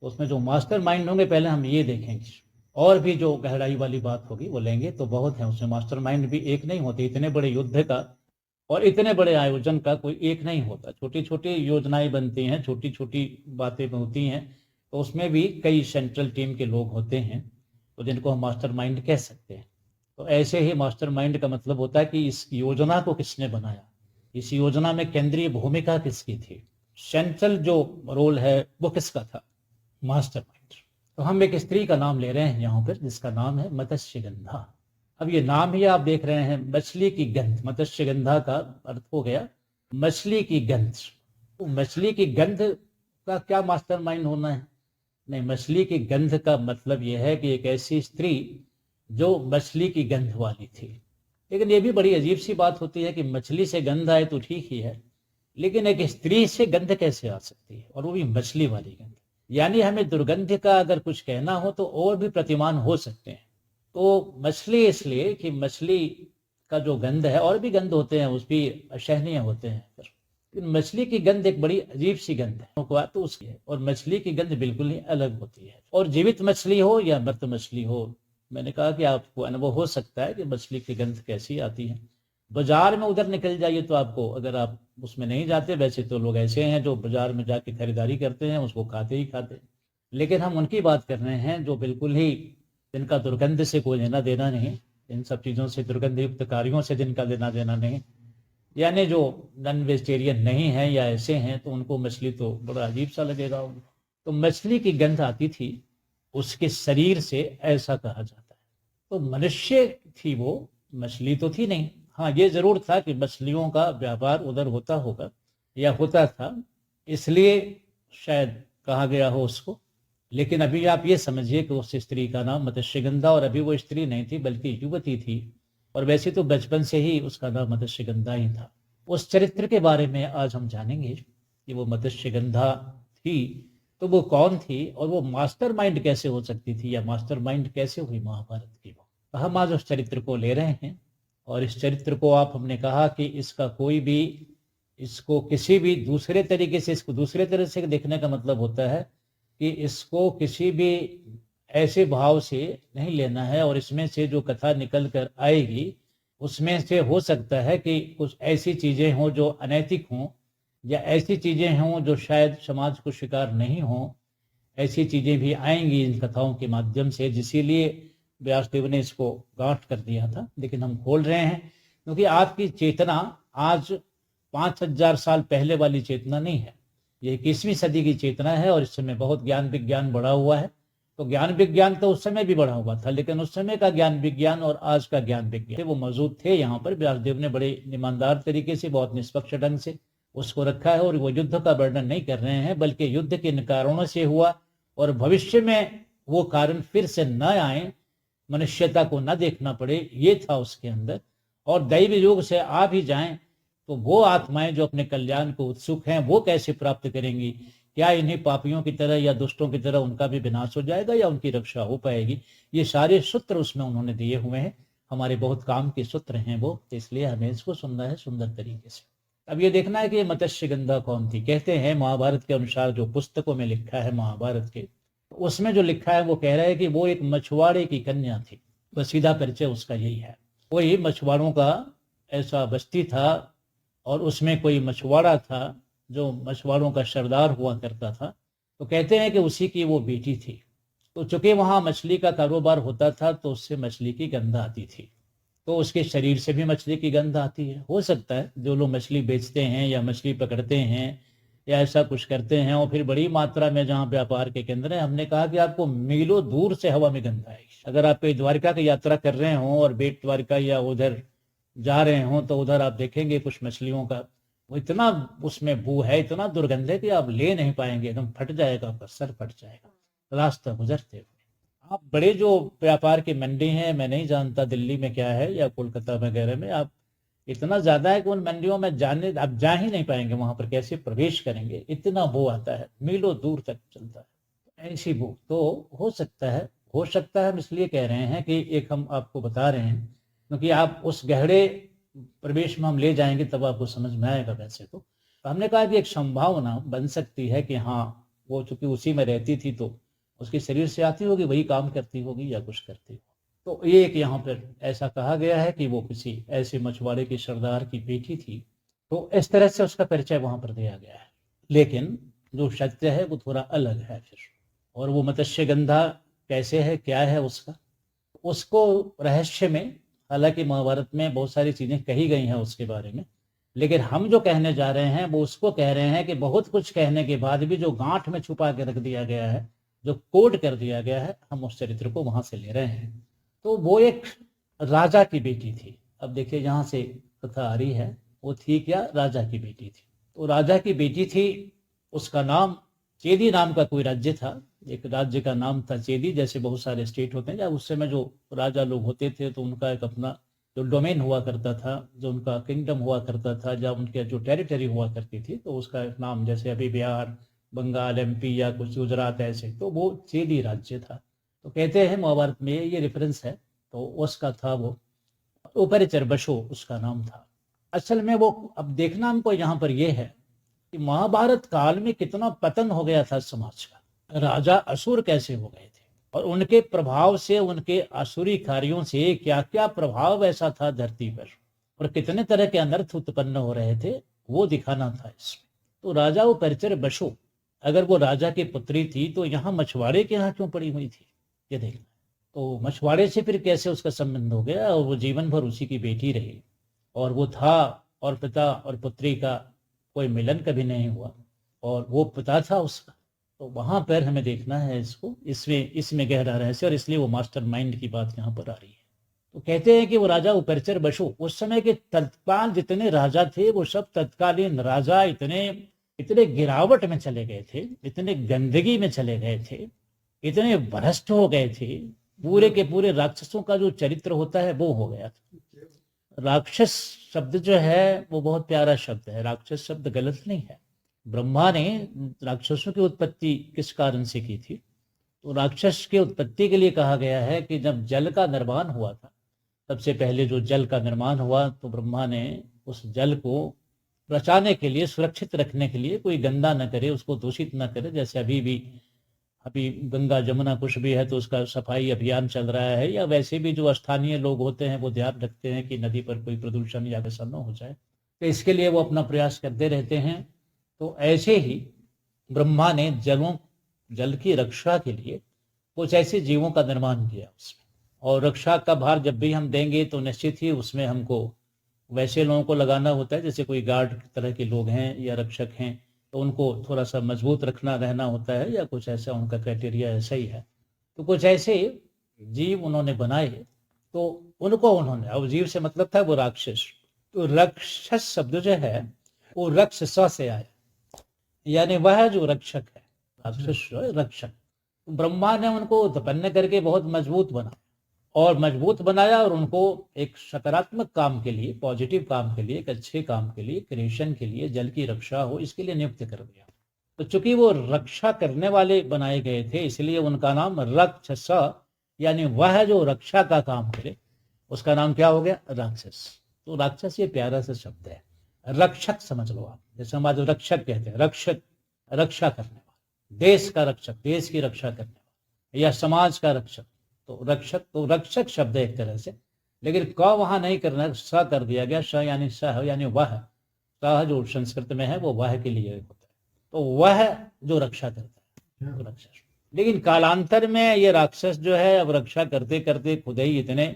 उसमें जो मास्टरमाइंड होंगे पहले हम ये देखेंगे, और भी जो गहराई वाली बात होगी वो लेंगे। तो बहुत है उसमें, मास्टरमाइंड भी एक नहीं होती। इतने बड़े युद्ध का और इतने बड़े आयोजन का कोई एक नहीं होता। छोटी छोटी योजनाएं बनती हैं, छोटी छोटी बातें होती हैं, तो उसमें भी कई सेंट्रल टीम के लोग होते हैं, तो जिनको हम मास्टरमाइंड कह सकते हैं। तो ऐसे ही मास्टरमाइंड का मतलब होता है कि इस योजना को किसने बनाया, इस योजना में केंद्रीय भूमिका किसकी थी, सेंट्रल जो रोल है वो किसका था, मास्टरमाइंड। तो हम एक स्त्री का नाम ले रहे हैं यहाँ पर, जिसका नाम है मत्स्यगंधा। अब ये नाम ही आप देख रहे हैं, मछली की गंध। मत्स्यगंधा का अर्थ हो गया मछली की गंध। तो मछली की गंध का क्या मास्टरमाइंड होना है? नहीं, मछली की गंध का मतलब यह है कि एक ऐसी स्त्री जो मछली की गंध वाली थी। लेकिन ये भी बड़ी अजीब सी बात होती है कि मछली से गंध आए तो ठीक ही है, लेकिन एक स्त्री से गंध कैसे आ सकती है, और वो भी मछली वाली गंध। यानी हमें दुर्गंध का अगर कुछ कहना हो तो और भी प्रतिमान हो सकते हैं। तो मछली इसलिए कि मछली का जो गंध है, और भी गंध होते हैं उस भी असहनीय होते हैं, लेकिन मछली की गंध एक बड़ी अजीब सी गंध है तो उसकी है। और मछली की गंध बिल्कुल ही अलग होती है। और जीवित मछली हो या मृत मछली हो, मैंने कहा कि आपको अनुभव हो सकता है कि मछली की गंध कैसी आती है। बाजार में उधर निकल जाइए तो आपको, अगर आप उसमें नहीं जाते, वैसे तो लोग ऐसे हैं जो बाजार में जाके खरीदारी करते हैं, उसको खाते ही खाते, लेकिन हम उनकी बात कर रहे हैं जो बिल्कुल ही, जिनका दुर्गंध से कोई लेना देना नहीं, इन सब चीज़ों से, दुर्गंध युक्त कार्यों से जिनका लेना देना नहीं, यानी जो नॉन वेजिटेरियन नहीं है या ऐसे हैं, तो उनको मछली तो बड़ा अजीब सा लगेगा उनको। तो मछली की गंध आती थी उसके शरीर से, ऐसा कहा जाता है। तो मनुष्य थी वो, मछली तो थी नहीं। हाँ, ये जरूर था कि मछलियों का व्यापार उधर होता होगा या होता था, इसलिए शायद कहा गया हो उसको। लेकिन अभी आप ये समझिए कि उस स्त्री का नाम मत्स्यगंधा, और अभी वो स्त्री नहीं थी बल्कि युवती थी, और वैसे तो बचपन से ही उसका नाम मत्स्यगंधा ही था। उस चरित्र के बारे में आज हम जानेंगे कि वो मत्स्यगंधा थी तो वो कौन थी और वो मास्टरमाइंड कैसे हो सकती थी, या मास्टरमाइंड कैसे हुई महाभारत की वो। तो हम आज उस चरित्र को ले रहे हैं, और इस चरित्र को आप, हमने कहा कि इसका कोई भी, इसको किसी भी दूसरे तरीके से, इसको दूसरे तरह से देखने का मतलब होता है कि इसको किसी भी ऐसे भाव से नहीं लेना है, और इसमें से जो कथा निकल कर आएगी उसमें से हो सकता है कि कुछ ऐसी चीजें हों जो अनैतिक हों, या ऐसी चीजें हों जो शायद समाज को स्वीकार नहीं हों। ऐसी चीजें भी आएंगी इन कथाओं के माध्यम से, जिसीलिए व्यासदेव ने इसको गांठ कर दिया था। लेकिन हम खोल रहे हैं क्योंकि आपकी चेतना आज 5000 साल पहले वाली चेतना नहीं है, ये 21वीं सदी की चेतना है, और इस समय बहुत ज्ञान विज्ञान बढ़ा हुआ है। तो ज्ञान विज्ञान तो उस समय भी बढ़ा हुआ था, लेकिन उस समय का ज्ञान विज्ञान और आज का ज्ञान विज्ञान वो मौजूद थे यहाँ पर। व्यासदेव ने बड़े ईमानदार तरीके से, बहुत निष्पक्ष ढंग से उसको रखा है, और वो युद्ध का वर्णन नहीं कर रहे हैं, बल्कि युद्ध किन कारणों से हुआ और भविष्य में वो कारण फिर से न आए, मनुष्यता को न देखना पड़े, ये था उसके अंदर। और दैव योग से आ भी जाएं तो वो आत्माएं जो अपने कल्याण को उत्सुक हैं वो कैसे प्राप्त करेंगी, क्या इन्हीं पापियों की तरह या दुष्टों की तरह उनका भी विनाश हो जाएगा या उनकी रक्षा हो पाएगी। ये सारे सूत्र उसमें उन्होंने दिए हुए हैं, हमारे बहुत काम के सूत्र हैं वो, इसलिए हमें इसको सुनना है सुंदर तरीके से। अब ये देखना है कि ये मत्स्यगंधा कौन थी। कहते हैं महाभारत के अनुसार, जो पुस्तकों में लिखा है महाभारत के, उसमें जो लिखा है वो कह रहा है कि वो एक मछुआरे की कन्या थी। बस सीधा परिचय उसका यही है। कोई मछुआरों का ऐसा बस्ती था, और उसमें कोई मछुआरा था जो मछुआरों का सरदार हुआ करता था। तो कहते हैं कि उसी की वो बेटी थी। तो चूंकि वहां मछली का कारोबार होता था तो उससे मछली की गंध आती थी, तो उसके शरीर से भी मछली की गंध आती है। हो सकता है जो लोग मछली बेचते हैं या मछली पकड़ते हैं या ऐसा कुछ करते हैं, और फिर बड़ी मात्रा में जहाँ व्यापार के केंद्र है, हमने कहा कि आपको मीलों दूर से हवा में गंध आएगी। अगर आप कोई द्वारका की यात्रा कर रहे हो और बेट द्वारका या उधर जा रहे हो, तो उधर आप देखेंगे कुछ मछलियों का वो इतना उसमें बू है, इतना दुर्गंध है कि आप ले नहीं पाएंगे, एकदम फट जाएगा, आपका सर फट जाएगा रास्ता गुजरते हुए। आप बड़े जो व्यापार की मंडी हैं, मैं नहीं जानता दिल्ली में क्या है या कोलकाता वगैरह में, आप इतना ज्यादा है कि उन मंडियों में जाने, आप जा ही नहीं पाएंगे, वहां पर कैसे प्रवेश करेंगे, इतना बू आता है, मीलों दूर तक चलता है ऐसी बू। तो हो सकता है हम इसलिए कह रहे हैं कि एक हम आपको बता रहे हैं, क्योंकि आप उस गहरे प्रवेश में हम ले जाएंगे तब आपको समझ में आएगा। वैसे तो हमने कहा कि एक संभावना बन सकती है कि हाँ, वो चूंकि उसी में रहती थी तो उसके शरीर से आती होगी, वही काम करती होगी या कुछ करती होगी। तो ये एक यहाँ पर ऐसा कहा गया है कि वो किसी ऐसे मछुआरे के सरदार की बेटी थी। तो इस तरह से उसका परिचय वहां पर दिया गया है। लेकिन जो सत्य है वो थोड़ा अलग है फिर। और वो मत्स्यगंधा कैसे है, क्या है उसको रहस्य में, हालांकि महाभारत में बहुत सारी चीजें कही गई हैं उसके बारे में, लेकिन हम जो कहने जा रहे हैं वो उसको कह रहे हैं कि बहुत कुछ कहने के बाद भी जो गांठ में छुपा के रख दिया गया है, जो कोड कर दिया गया है, हम उस चरित्र को वहां से ले रहे हैं। तो वो एक राजा की बेटी थी। अब देखिए जहां से कथा आ रही है, वो थी क्या, राजा की बेटी थी। तो राजा की बेटी थी, उसका नाम चेदी नाम का कोई राज्य था, एक राज्य का नाम था चेदी। जैसे बहुत सारे स्टेट होते हैं, जब उस समय जो राजा लोग होते थे तो उनका एक अपना जो डोमेन हुआ करता था, जो उनका किंगडम हुआ करता था, जब उनके जो टेरिटरी हुआ करती थी, तो उसका एक नाम, जैसे अभी बिहार, बंगाल, एमपी या कुछ गुजरात ऐसे, तो वो चेदी राज्य था। तो कहते हैं महाभारत में ये रेफरेंस है, तो उसका था वो उपरिचर बसो उसका नाम था। असल में वो, अब देखना हमको यहाँ पर यह है कि महाभारत काल में कितना पतन हो गया था समाज का। राजा असुर कैसे हो गए थे, और उनके प्रभाव से, उनके असुरी कार्यों से क्या क्या प्रभाव ऐसा था धरती पर, और कितने तरह के अनर्थ उत्पन्न हो रहे थे, वो दिखाना था इसमें। तो राजा वो परिचर बसो, अगर वो राजा की पुत्री थी तो यहाँ मछुआरे के यहाँ क्यों पड़ी हुई थी, ये देखना। तो मछुआरे से फिर कैसे उसका संबंध हो गया, और वो जीवन भर उसी की बेटी रही, और वो था, और पिता और पुत्री का कोई मिलन कभी नहीं हुआ, और वो पिता था उसका। तो वहां पर हमें देखना है इसको, इसमें गहरा रहस्य, और इसलिए वो मास्टर माइंड की बात यहाँ पर आ रही है। तो कहते हैं कि वो राजा उपरिचर बसु, उस समय के तत्काल जितने राजा थे वो सब तत्कालीन राजा इतने गिरावट में चले गए थे, इतने गंदगी में चले गए थे, इतने भ्रष्ट हो गए थे, पूरे के पूरे राक्षसों का जो चरित्र होता है वो हो गया था। राक्षस शब्द जो है वो बहुत प्यारा शब्द है, राक्षस शब्द गलत नहीं है, ब्रह्मा ने राक्षसों की उत्पत्ति किस कारण से की थी? तो राक्षस की उत्पत्ति के लिए कहा गया है कि जब जल का निर्माण हुआ था, सबसे पहले जो जल का निर्माण हुआ, तो ब्रह्मा ने उस जल को बचाने के लिए, सुरक्षित रखने के लिए, कोई गंदा न करे, उसको दूषित न करे। जैसे अभी गंगा जमुना कुछ भी है तो उसका सफाई अभियान चल रहा है, या वैसे भी जो स्थानीय लोग होते हैं वो ध्यान रखते हैं कि नदी पर कोई प्रदूषण या व्यसन न हो जाए, तो इसके लिए वो अपना प्रयास करते रहते हैं। तो ऐसे ही ब्रह्मा ने जल की रक्षा के लिए कुछ ऐसे जीवों का निर्माण किया उसमें, और रक्षा का भार जब भी हम देंगे तो निश्चित ही उसमें हमको वैसे लोगों को लगाना होता है, जैसे कोई गार्ड तरह के लोग हैं या रक्षक हैं, तो उनको थोड़ा सा मजबूत रहना होता है, या कुछ ऐसा उनका क्राइटेरिया ऐसा ही है। तो कुछ ऐसे जीव उन्होंने बनाए, तो उनको उन्होंने, अब जीव से मतलब था वो राक्षस, तो राक्षस शब्द जो है वो रक्ष से आया, यानी वह जो रक्षक है, राक्षस जो है रक्षक। ब्रह्मा ने उनको उत्पन्न करके बहुत मजबूत बनाया, और उनको एक सकारात्मक काम के लिए, पॉजिटिव काम के लिए, एक अच्छे काम के लिए, क्रिएशन के लिए, जल की रक्षा हो इसके लिए नियुक्त कर दिया। तो चूंकि वो रक्षा करने वाले बनाए गए थे, इसलिए उनका नाम राक्षस, यानी वह जो रक्षा का काम करे उसका नाम क्या हो गया? राक्षस। तो राक्षस ये प्यारा सा शब्द है, रक्षक समझ लो आप, जैसे हम आज रक्षक कहते हैं, रक्षक रक्षा करने वाला, देश का रक्षक, देश की रक्षा करने वाला, या समाज का रक्षक। तो रक्षक शब्द एक तरह से, लेकिन क वहां नहीं करना, स कर दिया गया, श यानी सह, यानी वह, सह जो संस्कृत में है वो वह के लिए होता है, तो वह जो रक्षा करता है, तो राक्षस। लेकिन कालांतर में ये राक्षस जो है, अब रक्षा करते करते खुद ही इतने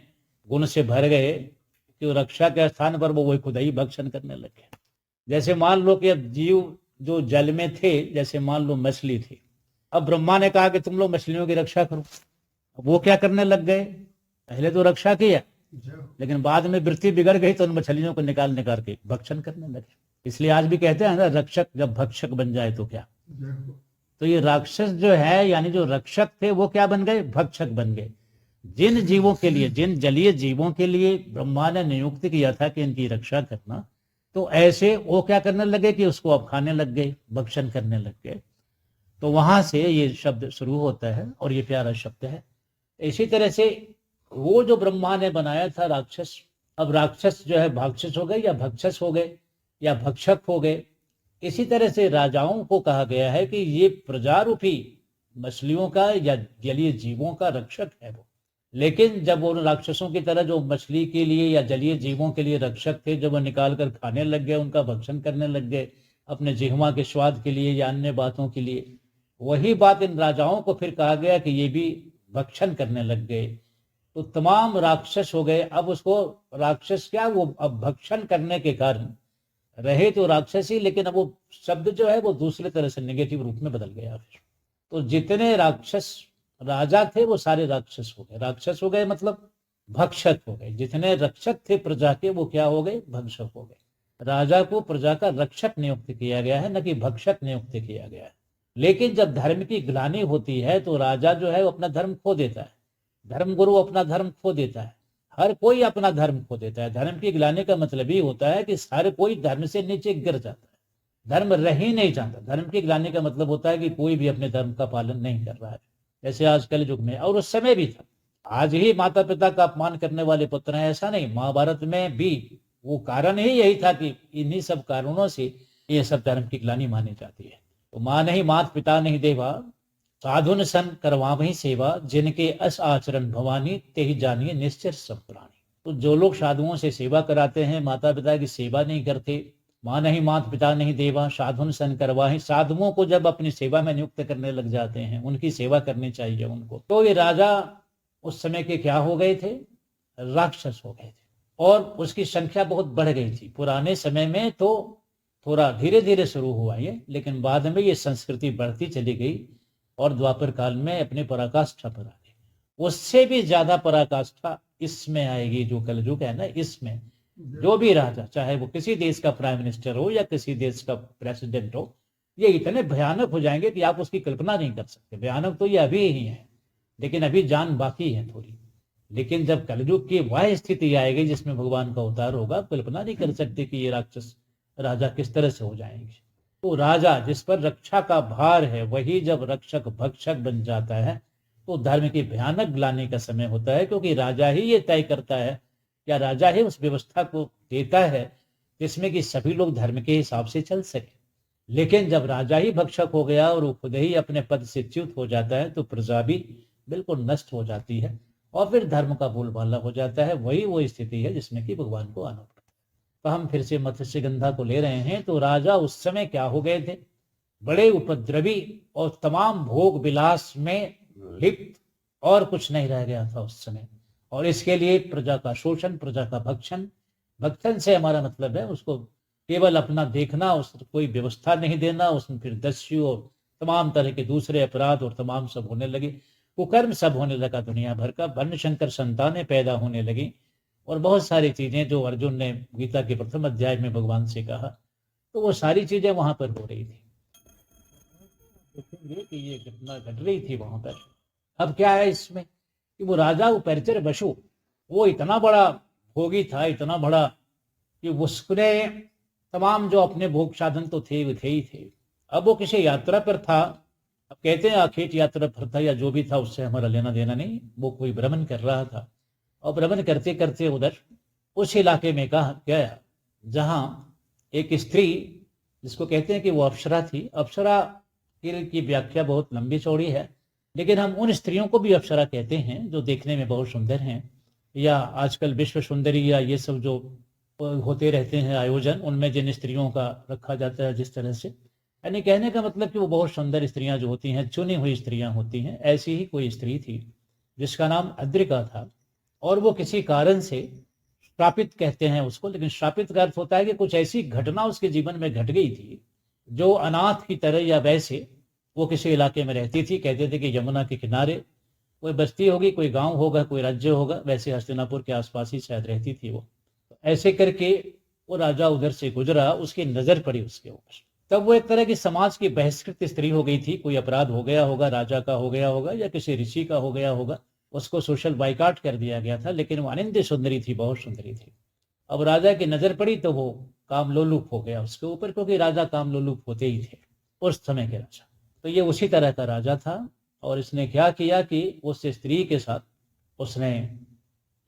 गुण से भर गए कि रक्षा के स्थान पर वो वही खुद ही भक्षण करने लगे। जैसे मान लो कि अब जीव जो जल में थे, जैसे मान लो मछली थी, अब ब्रह्मा ने कहा कि तुम लोग मछलियों की रक्षा करो। अब वो क्या करने लग गए? पहले तो रक्षा किया, लेकिन बाद में वृत्ति बिगड़ गई तो उन मछलियों को निकाल के भक्षण करने लगे। इसलिए आज भी कहते हैं ना, रक्षक जब भक्षक बन जाए तो क्या। तो ये राक्षस जो है, यानी जो रक्षक थे वो क्या बन गए? भक्षक बन गए। जिन जीवों के लिए, जिन जलीय जीवों के लिए ब्रह्मा ने नियुक्त किया था कि इनकी रक्षा करना, तो ऐसे वो क्या करने लगे कि उसको अब खाने लग गए, भक्षण करने लग गए। तो वहां से ये शब्द शुरू होता है, और ये प्यारा शब्द है। इसी तरह से वो जो ब्रह्मा ने बनाया था राक्षस, अब राक्षस जो है भाक्षस हो गए, या भक्षस हो गए, या भक्षक हो गए। इसी तरह से राजाओं को कहा गया है कि ये प्रजारूपी मछलियों का या जलीय जीवों का रक्षक है वो। लेकिन जब वो राक्षसों की तरह जो मछली के लिए या जलीय जीवों के लिए रक्षक थे, जब वो निकाल कर खाने लग गए, उनका भक्षण करने लग गए अपने जिह्वा के स्वाद के लिए या अन्य बातों के लिए, वही बात इन राजाओं को फिर कहा गया कि ये भी भक्षण करने लग गए, तो तमाम राक्षस हो गए। अब उसको राक्षस क्या, वो अब भक्षण करने के कारण रहे तो राक्षस ही, लेकिन अब वो शब्द जो है वो दूसरे तरह से नेगेटिव रूप में बदल गया फिर। तो जितने राक्षस राजा थे वो सारे राक्षस हो गए। राक्षस हो गए मतलब भक्षक हो गए। जितने रक्षक थे प्रजा के वो क्या हो गए? भक्षक हो गए। राजा को प्रजा का रक्षक नियुक्त किया गया है, न कि भक्षक नियुक्त किया गया है। लेकिन जब धर्म की ग्लानि होती है तो राजा जो है वो अपना धर्म खो देता है, धर्मगुरु अपना धर्म खो देता है, हर कोई अपना धर्म खो देता है। धर्म की ग्लानि का मतलब ही होता है कि हर कोई धर्म से नीचे गिर जाता है, धर्म रह ही नहीं जाता। धर्म की ग्लानि का मतलब होता है कि कोई भी अपने धर्म का पालन नहीं कर रहा है, जैसे आजकल युग में, और उस समय भी था। आज ही माता पिता का अपमान करने वाले पुत्र हैं, ऐसा नहीं, महाभारत में भी वो कारण ही यही था कि इन्हीं सब कारणों से ये सब धर्म की ग्लानि मानी जाती है। तो मां नहीं मात पिता नहीं देवा, साधुन सन करवावहीं सेवा, जिनके अस आचरण भवानी, ते ही जानिए निश्चर सब प्राणी। तो जो लोग साधुओं से सेवा कराते हैं, माता पिता की सेवा नहीं करते, मां नहीं मात पिता नहीं देवा, साधुन सन करवाहीं, साधुओं को जब अपनी सेवा में नियुक्त करने लग जाते हैं, उनकी सेवा करनी चाहिए उनको, तो ये राजा उस समय के क्या हो गए थे? राक्षस हो गए थे, और उसकी संख्या बहुत बढ़ गई थी। पुराने समय में तो थोड़ा धीरे धीरे शुरू हुआ ये, लेकिन बाद में ये संस्कृति बढ़ती चली गई, और द्वापर काल में अपने पराकाष्ठा पर आ गई। उससे भी ज्यादा पराकाष्ठा इसमें आएगी, जो कलयुग है ना, इसमें जो भी राजा, चाहे वो किसी देश का प्राइम मिनिस्टर हो या किसी देश का प्रेसिडेंट हो, ये इतने भयानक हो जाएंगे कि आप उसकी कल्पना नहीं कर सकते। भयानक तो ये अभी ही है, लेकिन अभी जान बाकी है थोड़ी। लेकिन जब कलयुग की वह स्थिति आएगी जिसमें भगवान का अवतार होगा, कल्पना नहीं कर सकते कि ये राक्षस राजा किस तरह से हो जाएंगे। तो राजा जिस पर रक्षा का भार है वही जब रक्षक भक्षक बन जाता है तो धर्म की भयानक ग्लानि का समय होता है, क्योंकि राजा ही ये तय करता है या राजा ही उस व्यवस्था को देता है जिसमें कि सभी लोग धर्म के हिसाब से चल सके। लेकिन जब राजा ही भक्षक हो गया और वो खुद ही अपने पद से च्युत हो जाता है तो प्रजा भी बिल्कुल नष्ट हो जाती है और फिर धर्म का बोलबाला हो जाता है। वही वो स्थिति है जिसमें कि भगवान को आना पड़ता है। तो हम फिर से मत्स्यगंधा को ले रहे हैं। तो राजा उस समय क्या हो गए थे, बड़े उपद्रवी और तमाम भोग विलास में लिप्त, और कुछ नहीं रह गया था उस समय। और इसके लिए प्रजा का शोषण, प्रजा का भक्षण, भक्षण से हमारा मतलब है उसको केवल अपना देखना, उसको कोई व्यवस्था नहीं देना, उसमें फिर दस्यु और तमाम तरह के दूसरे अपराध और तमाम सब होने लगे, कुकर्म सब होने लगा, दुनिया भर का वर्ण शंकर संतानें पैदा होने लगी और बहुत सारी चीजें जो अर्जुन ने गीता के प्रथम अध्याय में भगवान से कहा, तो वो सारी चीजें वहां पर हो रही थी। देखेंगे कि ये घटना घट रही थी वहां पर। अब क्या है इसमें कि वो राजा, वो परिचर बसु, वो इतना बड़ा भोगी था, इतना बड़ा कि उसने तमाम जो अपने भोग साधन तो थे वो थे ही थे। अब वो किसी यात्रा पर था। अब कहते हैं आखेट यात्रा पर था या जो भी था, उससे हमारा लेना देना नहीं। वो कोई भ्रमण कर रहा था और भ्रमण करते करते उधर उस इलाके में कहा गया जहां एक स्त्री, जिसको कहते हैं कि वो अप्सरा थी। अप्सरा की व्याख्या बहुत लंबी चौड़ी है, लेकिन हम उन स्त्रियों को भी अप्सरा कहते हैं जो देखने में बहुत सुंदर हैं, या आजकल विश्व सुंदरी या ये सब जो होते रहते हैं आयोजन, उनमें जिन स्त्रियों का रखा जाता है जिस तरह से, यानी कहने का मतलब कि वो बहुत सुंदर स्त्रियां जो होती हैं, चुनी हुई स्त्रियां होती हैं, ऐसी ही कोई स्त्री थी जिसका नाम अद्रिका था। और वो किसी कारण से श्रापित कहते हैं उसको, लेकिन श्रापित का अर्थ होता है कि कुछ ऐसी घटना उसके जीवन में घट गई थी जो अनाथ की तरह, या वैसे वो किसी इलाके में रहती थी। कहते थे कि यमुना के किनारे कोई बस्ती होगी, कोई गांव होगा, कोई राज्य होगा, वैसे हस्तिनापुर के आसपास ही शायद रहती थी वो। ऐसे करके वो राजा उधर से गुजरा, उसकी नजर पड़ी उसके ऊपर। तब वो एक तरह की समाज की बहिष्कृत स्त्री हो गई थी। कोई अपराध हो गया होगा, राजा का हो गया होगा या किसी ऋषि का हो गया होगा, उसको सोशल बाइकाट कर दिया गया था। लेकिन वो अनिंद्य सुंदरी थी, बहुत सुंदरी थी। अब राजा की नजर पड़ी तो वो काम लोलुप हो गया उसके ऊपर, क्योंकि राजा काम लोलुप होते ही थे उस समय के राजा। तो ये उसी तरह का राजा था। और इसने क्या किया कि उस स्त्री के साथ उसने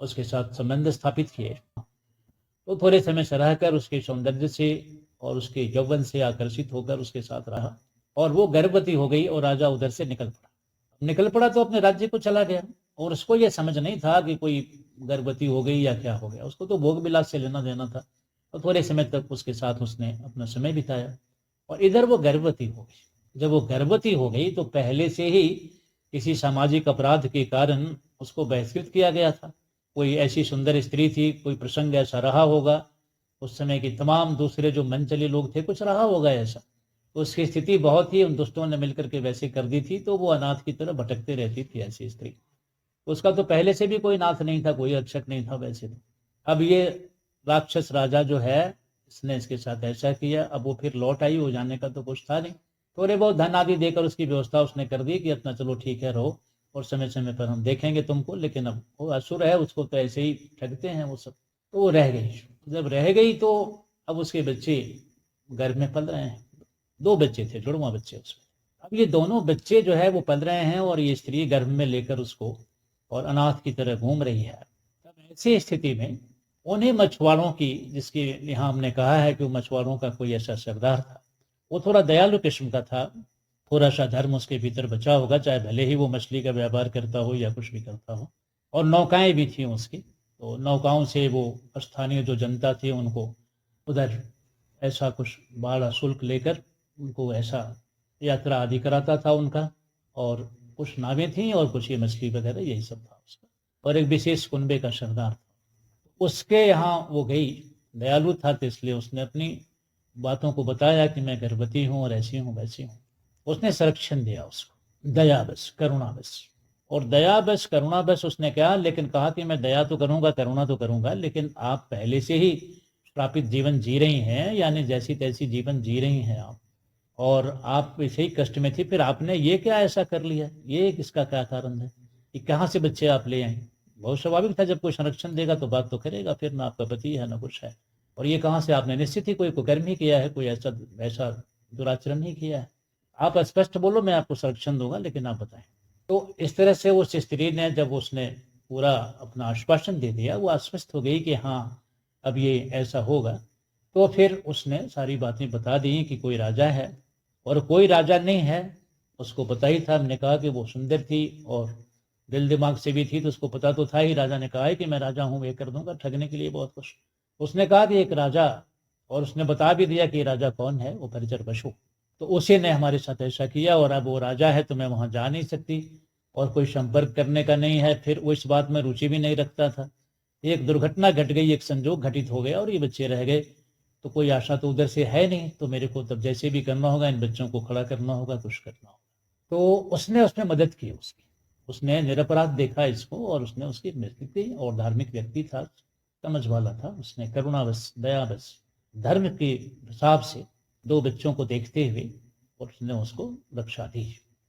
उसके साथ संबंध स्थापित किए। तो थोड़े समय से रहकर उसके सौंदर्य से और उसके यौवन से आकर्षित होकर उसके साथ रहा, और वो गर्भवती हो गई और राजा उधर से निकल पड़ा तो अपने राज्य को चला गया। और उसको ये समझ नहीं था कि कोई गर्भवती हो गई या क्या हो गया, उसको तो भोग विलास से लेना देना था। और थोड़े समय तक उसके साथ उसने अपना समय बिताया। और इधर वो गर्भवती हो गई। जब वो गर्भवती हो गई तो पहले से ही किसी सामाजिक अपराध के कारण उसको बहिष्कृत किया गया था। कोई ऐसी सुंदर स्त्री थी, कोई प्रसंग ऐसा रहा होगा उस समय की तमाम दूसरे जो मनचले लोग थे, कुछ रहा होगा ऐसा, तो उसकी स्थिति बहुत ही उन दुष्टों ने मिलकर के वैसे कर दी थी। तो वो अनाथ की तरह भटकते रहती थी ऐसी स्त्री। उसका तो पहले से भी कोई नाथ नहीं था, कोई रक्षक नहीं था वैसे तो। अब ये राक्षस राजा जो है, इसने इसके साथ ऐसा किया। अब वो फिर लौट आई, हो जाने का तो कुछ था नहीं। थोड़े बहुत धन आदि देकर उसकी व्यवस्था उसने कर दी कि अपना चलो ठीक है रहो, और समय समय पर हम देखेंगे तुमको। लेकिन अब वो असुर है, उसको तो ऐसे ही ठगते हैं वो सब। तो वो रह गई। जब रह गई तो अब उसके बच्चे घर में पल रहे हैं। दो बच्चे थे, जुड़वा बच्चे उसमें। अब ये दोनों बच्चे जो है वो पल रहे हैं और ये स्त्री गर्भ में लेकर उसको और अनाथ की तरह घूम रही है। तब ऐसी स्थिति में उन्हीं मछुआरों की, जिसके यहाँ हमने कहा है कि वो मछुआरों का कोई ऐसा सरदार था, वो थोड़ा दयालु किस्म का था, थोड़ा सा धर्म उसके भीतर बचा होगा, चाहे भले ही वो मछली का व्यापार करता हो या कुछ भी करता हो। और नौकाएं भी थी उसकी, तो नौकाओं से वो स्थानीय जो जनता थी उनको उधर ऐसा कुछ भाड़ा शुल्क लेकर उनको ऐसा यात्रा आदि कराता था उनका। और कुछ नावें थी और कुछ ये मछली वगैरह यही सब था उसका। और एक विशेष कुनबे का सरदार था, उसके यहाँ वो गई। दयालु था तो इसलिए उसने अपनी बातों को बताया कि मैं गर्भवती हूँ और ऐसी हूँ वैसी हूँ। उसने संरक्षण दिया उसको, दया बस, करुणा बस। और दया बस, करुणा बस उसने कहा, लेकिन कहा कि मैं दया तो करूंगा, करुणा तो करूंगा, लेकिन आप पहले से ही श्रापित जीवन जी रही हैं, यानी जैसी तैसी जीवन जी रही हैं आप, और आप इसे ही कष्ट में थी, फिर आपने ये क्या ऐसा कर लिया, ये किसका क्या कारण है कि कहाँ से बच्चे आप ले आए। बहुत स्वाभाविक था, जब कोई संरक्षण देगा तो बात तो करेगा, फिर ना आपका पति है ना कुछ है। और ये कहाँ से आपने, निश्चित ही कोई कुकर्म ही किया है, कोई ऐसा दुराचरण नहीं किया है। आप स्पष्ट बोलो, मैं आपको संरक्षण दूंगा, लेकिन आप बताएं। तो इस तरह से उस स्त्री ने, जब उसने पूरा अपना आश्वासन दे दिया, वो आश्वस्त हो गई कि हाँ अब ये ऐसा होगा। तो फिर उसने सारी बातें बता दी कि कोई राजा है और कोई राजा नहीं है। उसको पता ही था, हमने कहा कि वो सुंदर थी और दिल दिमाग से भी थी, तो उसको पता तो था ही। राजा ने कहा है कि मैं राजा हूँ, ये कर दूंगा, ठगने के लिए बहुत कुछ। उसने कहा कि एक राजा, और उसने बता भी दिया कि राजा कौन है, वो परिचर बसु। तो उसी ने हमारे साथ ऐसा किया, और अब वो राजा है तो मैं वहां जा नहीं सकती और कोई संपर्क करने का नहीं है। फिर वो इस बात में रुचि भी नहीं रखता था। एक दुर्घटना घट गई, एक संजोग घटित हो गया और ये बच्चे रह गए। तो कोई आशा तो उधर से है नहीं, तो मेरे को तब जैसे भी करना होगा, इन बच्चों को खड़ा करना होगा, कुछ करना होगा। तो उसने उसमें मदद की उसकी। उसने निरपराध देखा इसको, और उसने उसकी मृत्यु, और धार्मिक व्यक्ति था, समझ वाला था, उसने करुणावश, दयावश, धर्म के हिसाब से दो बच्चों को देखते हुए और उसने उसको रक्षा दी।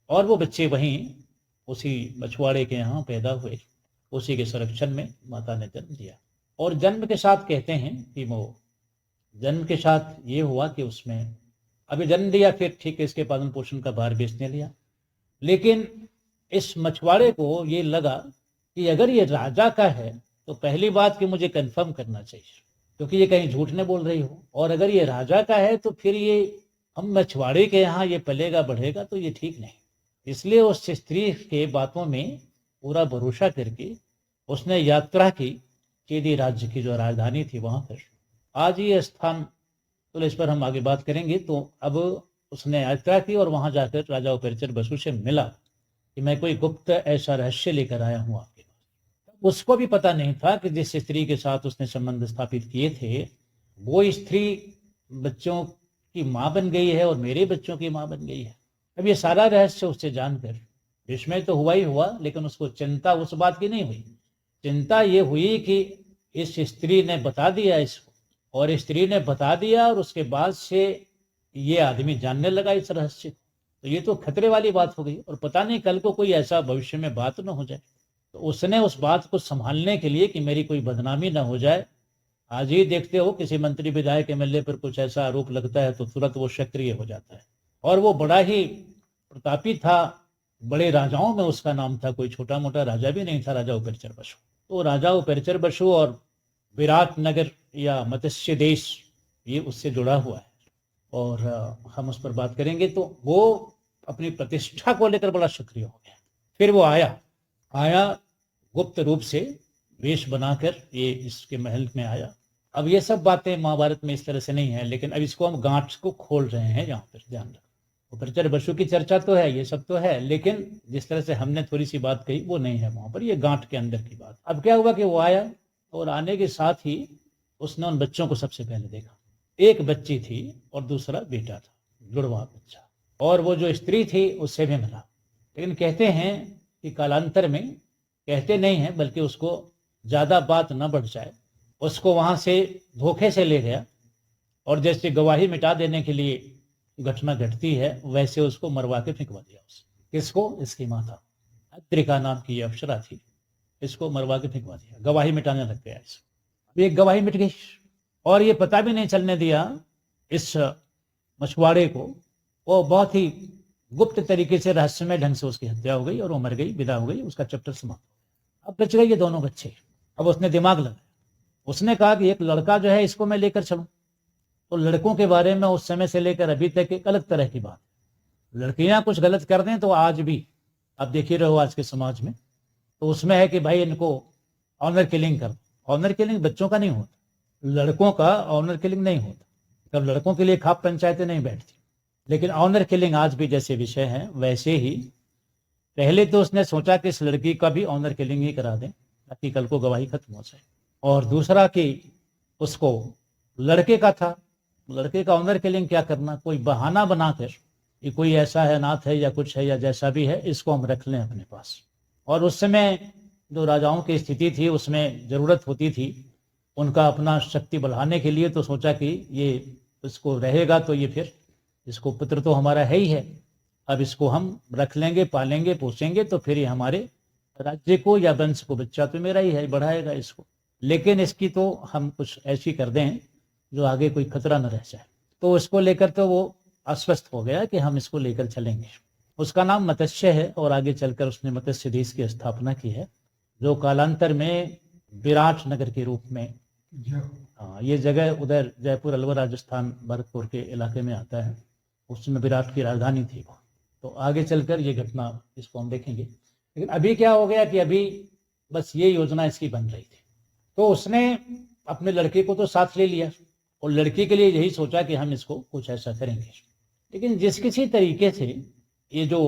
और वो बच्चे वहीं उसी मछुआरे के यहाँ पैदा हुए, उसी के संरक्षण में माता ने जन्म दिया। और जन्म के साथ कहते हैं कि वो जन्म के साथ ये हुआ कि उसमें अभी जन्म दिया, फिर ठीक है इसके पालन पोषण का भार बेचने लिया। लेकिन इस मछुआरे को ये लगा कि अगर ये राजा का है तो पहली बात कि मुझे कंफर्म करना चाहिए, क्योंकि ये कहीं झूठ नहीं बोल रही हो, और अगर ये राजा का है तो फिर ये हम मछुआरे के यहाँ ये पलेगा बढ़ेगा तो ये ठीक नहीं। इसलिए उस स्त्री के बातों में पूरा भरोसा करके उसने यात्रा की चेदी राज्य की जो राजधानी थी वहां पर। आज ये स्थान, तो इस पर हम आगे बात करेंगे। तो अब उसने यात्रा की और वहां जाकर राजा उपरिचर बसु से मिला कि मैं कोई गुप्त ऐसा रहस्य लेकर आया हूं आपके पास। उसको भी पता नहीं था कि जिस स्त्री के साथ उसने संबंध स्थापित किए थे, वो स्त्री बच्चों की मां बन गई है और मेरे बच्चों की मां बन गई है। अब ये सारा रहस्य उससे जानकर विस्मय तो हुआ ही हुआ, लेकिन उसको चिंता उस बात की नहीं हुई। चिंता ये हुई कि इस स्त्री ने बता दिया इसको, और स्त्री ने बता दिया, और उसके बाद से ये आदमी जानने लगा इस रहस्य को। तो ये तो खतरे वाली बात हो गई, और पता नहीं कल को कोई ऐसा भविष्य में बात न हो जाए। तो उसने उस बात को संभालने के लिए कि मेरी कोई बदनामी ना हो जाए, आज ही देखते हो किसी मंत्री विधायक एमएलए पर कुछ ऐसा आरोप लगता है तो तुरंत वो सक्रिय हो जाता है। और वो बड़ा ही प्रतापी था, बड़े राजाओं में उसका नाम था, कोई छोटा मोटा राजा भी नहीं था राजा उपरिचर बसु। तो राजा उपरिचर बसु और विराट नगर या मत्स्य देश, ये उससे जुड़ा हुआ है, और हम उस पर बात करेंगे। तो वो अपनी प्रतिष्ठा को लेकर बड़ा सक्रिय हो गया। फिर वो आया गुप्त रूप से वेश बनाकर, ये इसके महल में आया। अब ये सब बातें महाभारत में इस तरह से नहीं है, लेकिन अब इसको हम गांठ को खोल रहे हैं यहाँ पर, ध्यान रखो। उपरिचर बसु की चर्चा तो है, ये सब तो है, लेकिन जिस तरह से हमने थोड़ी सी बात कही वो नहीं है वहां पर, ये गांठ के अंदर की बात। अब क्या हुआ कि वो आया, और आने के साथ ही उसने उन बच्चों को सबसे पहले देखा। एक बच्ची थी और दूसरा बेटा था, जुड़वा बच्चा। और वो जो स्त्री थी उससे भी मिला। लेकिन कहते हैं कि कालांतर में, कहते नहीं है बल्कि उसको ज्यादा बात न बढ़ जाए, उसको वहां से धोखे से ले गया, और जैसे गवाही मिटा देने के लिए घटना घटती है वैसे उसको मरवा के फेंकवा दिया। किसको? इसकी माता अद्रिका नाम की अप्सरा थी, इसको मरवा के फेंकवा दिया, गवाही मिटाने लग गया इसको। ये गवाही मिट गई, और ये पता भी नहीं चलने दिया इस मछुआरे को। वो बहुत ही गुप्त तरीके से, रहस्यमय ढंग से उसकी हत्या हो गई और वो मर गई, विदा हो गई, उसका चैप्टर समाप्त। अब बच गए ये दोनों बच्चे। अब उसने दिमाग लगाया, उसने कहा कि एक लड़का जो है इसको मैं लेकर चलूं। तो लड़कों के बारे में उस समय से लेकर अभी तक एक अलग तरह की बात। लड़कियां कुछ गलत कर दें तो आज भी आप देख ही रहो आज के समाज में, तो उसमें है कि भाई इनको ऑनर किलिंग कर। ऑनर किलिंग बच्चों का नहीं होता, लड़कों का ऑनर किलिंग नहीं होता। तब लड़कों के लिए खाप पंचायतें नहीं बैठती, लेकिन ऑनर किलिंग आज भी जैसे विषय है वैसे ही पहले तो उसने सोचा कि इस लड़की का भी ऑनर किलिंग ही करा दें ताकि कल को गवाही खत्म हो जाए। और दूसरा कि उसको लड़के का था, लड़के का ऑनर किलिंग क्या करना, कोई बहाना बनाकर कि कोई ऐसा है, अनाथ है या कुछ है या जैसा भी है, इसको हम रख लें अपने पास। और उस समय जो राजाओं की स्थिति थी उसमें जरूरत होती थी उनका अपना शक्ति बढ़ाने के लिए, तो सोचा कि ये इसको रहेगा तो ये फिर इसको पुत्र तो हमारा है ही है, अब इसको हम रख लेंगे, पालेंगे, पोसेंगे, तो फिर ये हमारे राज्य को या वंश को, बच्चा तो मेरा ही है, बढ़ाएगा इसको। लेकिन इसकी तो हम कुछ ऐसी कर दें जो आगे कोई खतरा न रह जाए। तो उसको लेकर तो वो आश्वस्त हो गया कि हम इसको लेकर चलेंगे। उसका नाम मत्स्य है और आगे चलकर उसने मत्स्य देश की स्थापना की है, जो कालांतर में विराट नगर के रूप में, ये जगह उधर जयपुर अलवर राजस्थान भरतपुर के इलाके में आता है, उसमें विराट की राजधानी थी वो। तो आगे चलकर ये घटना इसको हम देखेंगे। लेकिन अभी क्या हो गया कि अभी बस ये योजना इसकी बन रही थी, तो उसने अपने लड़के को तो साथ ले लिया और लड़की के लिए यही सोचा कि हम इसको कुछ ऐसा करेंगे। लेकिन जिस किसी तरीके से ये जो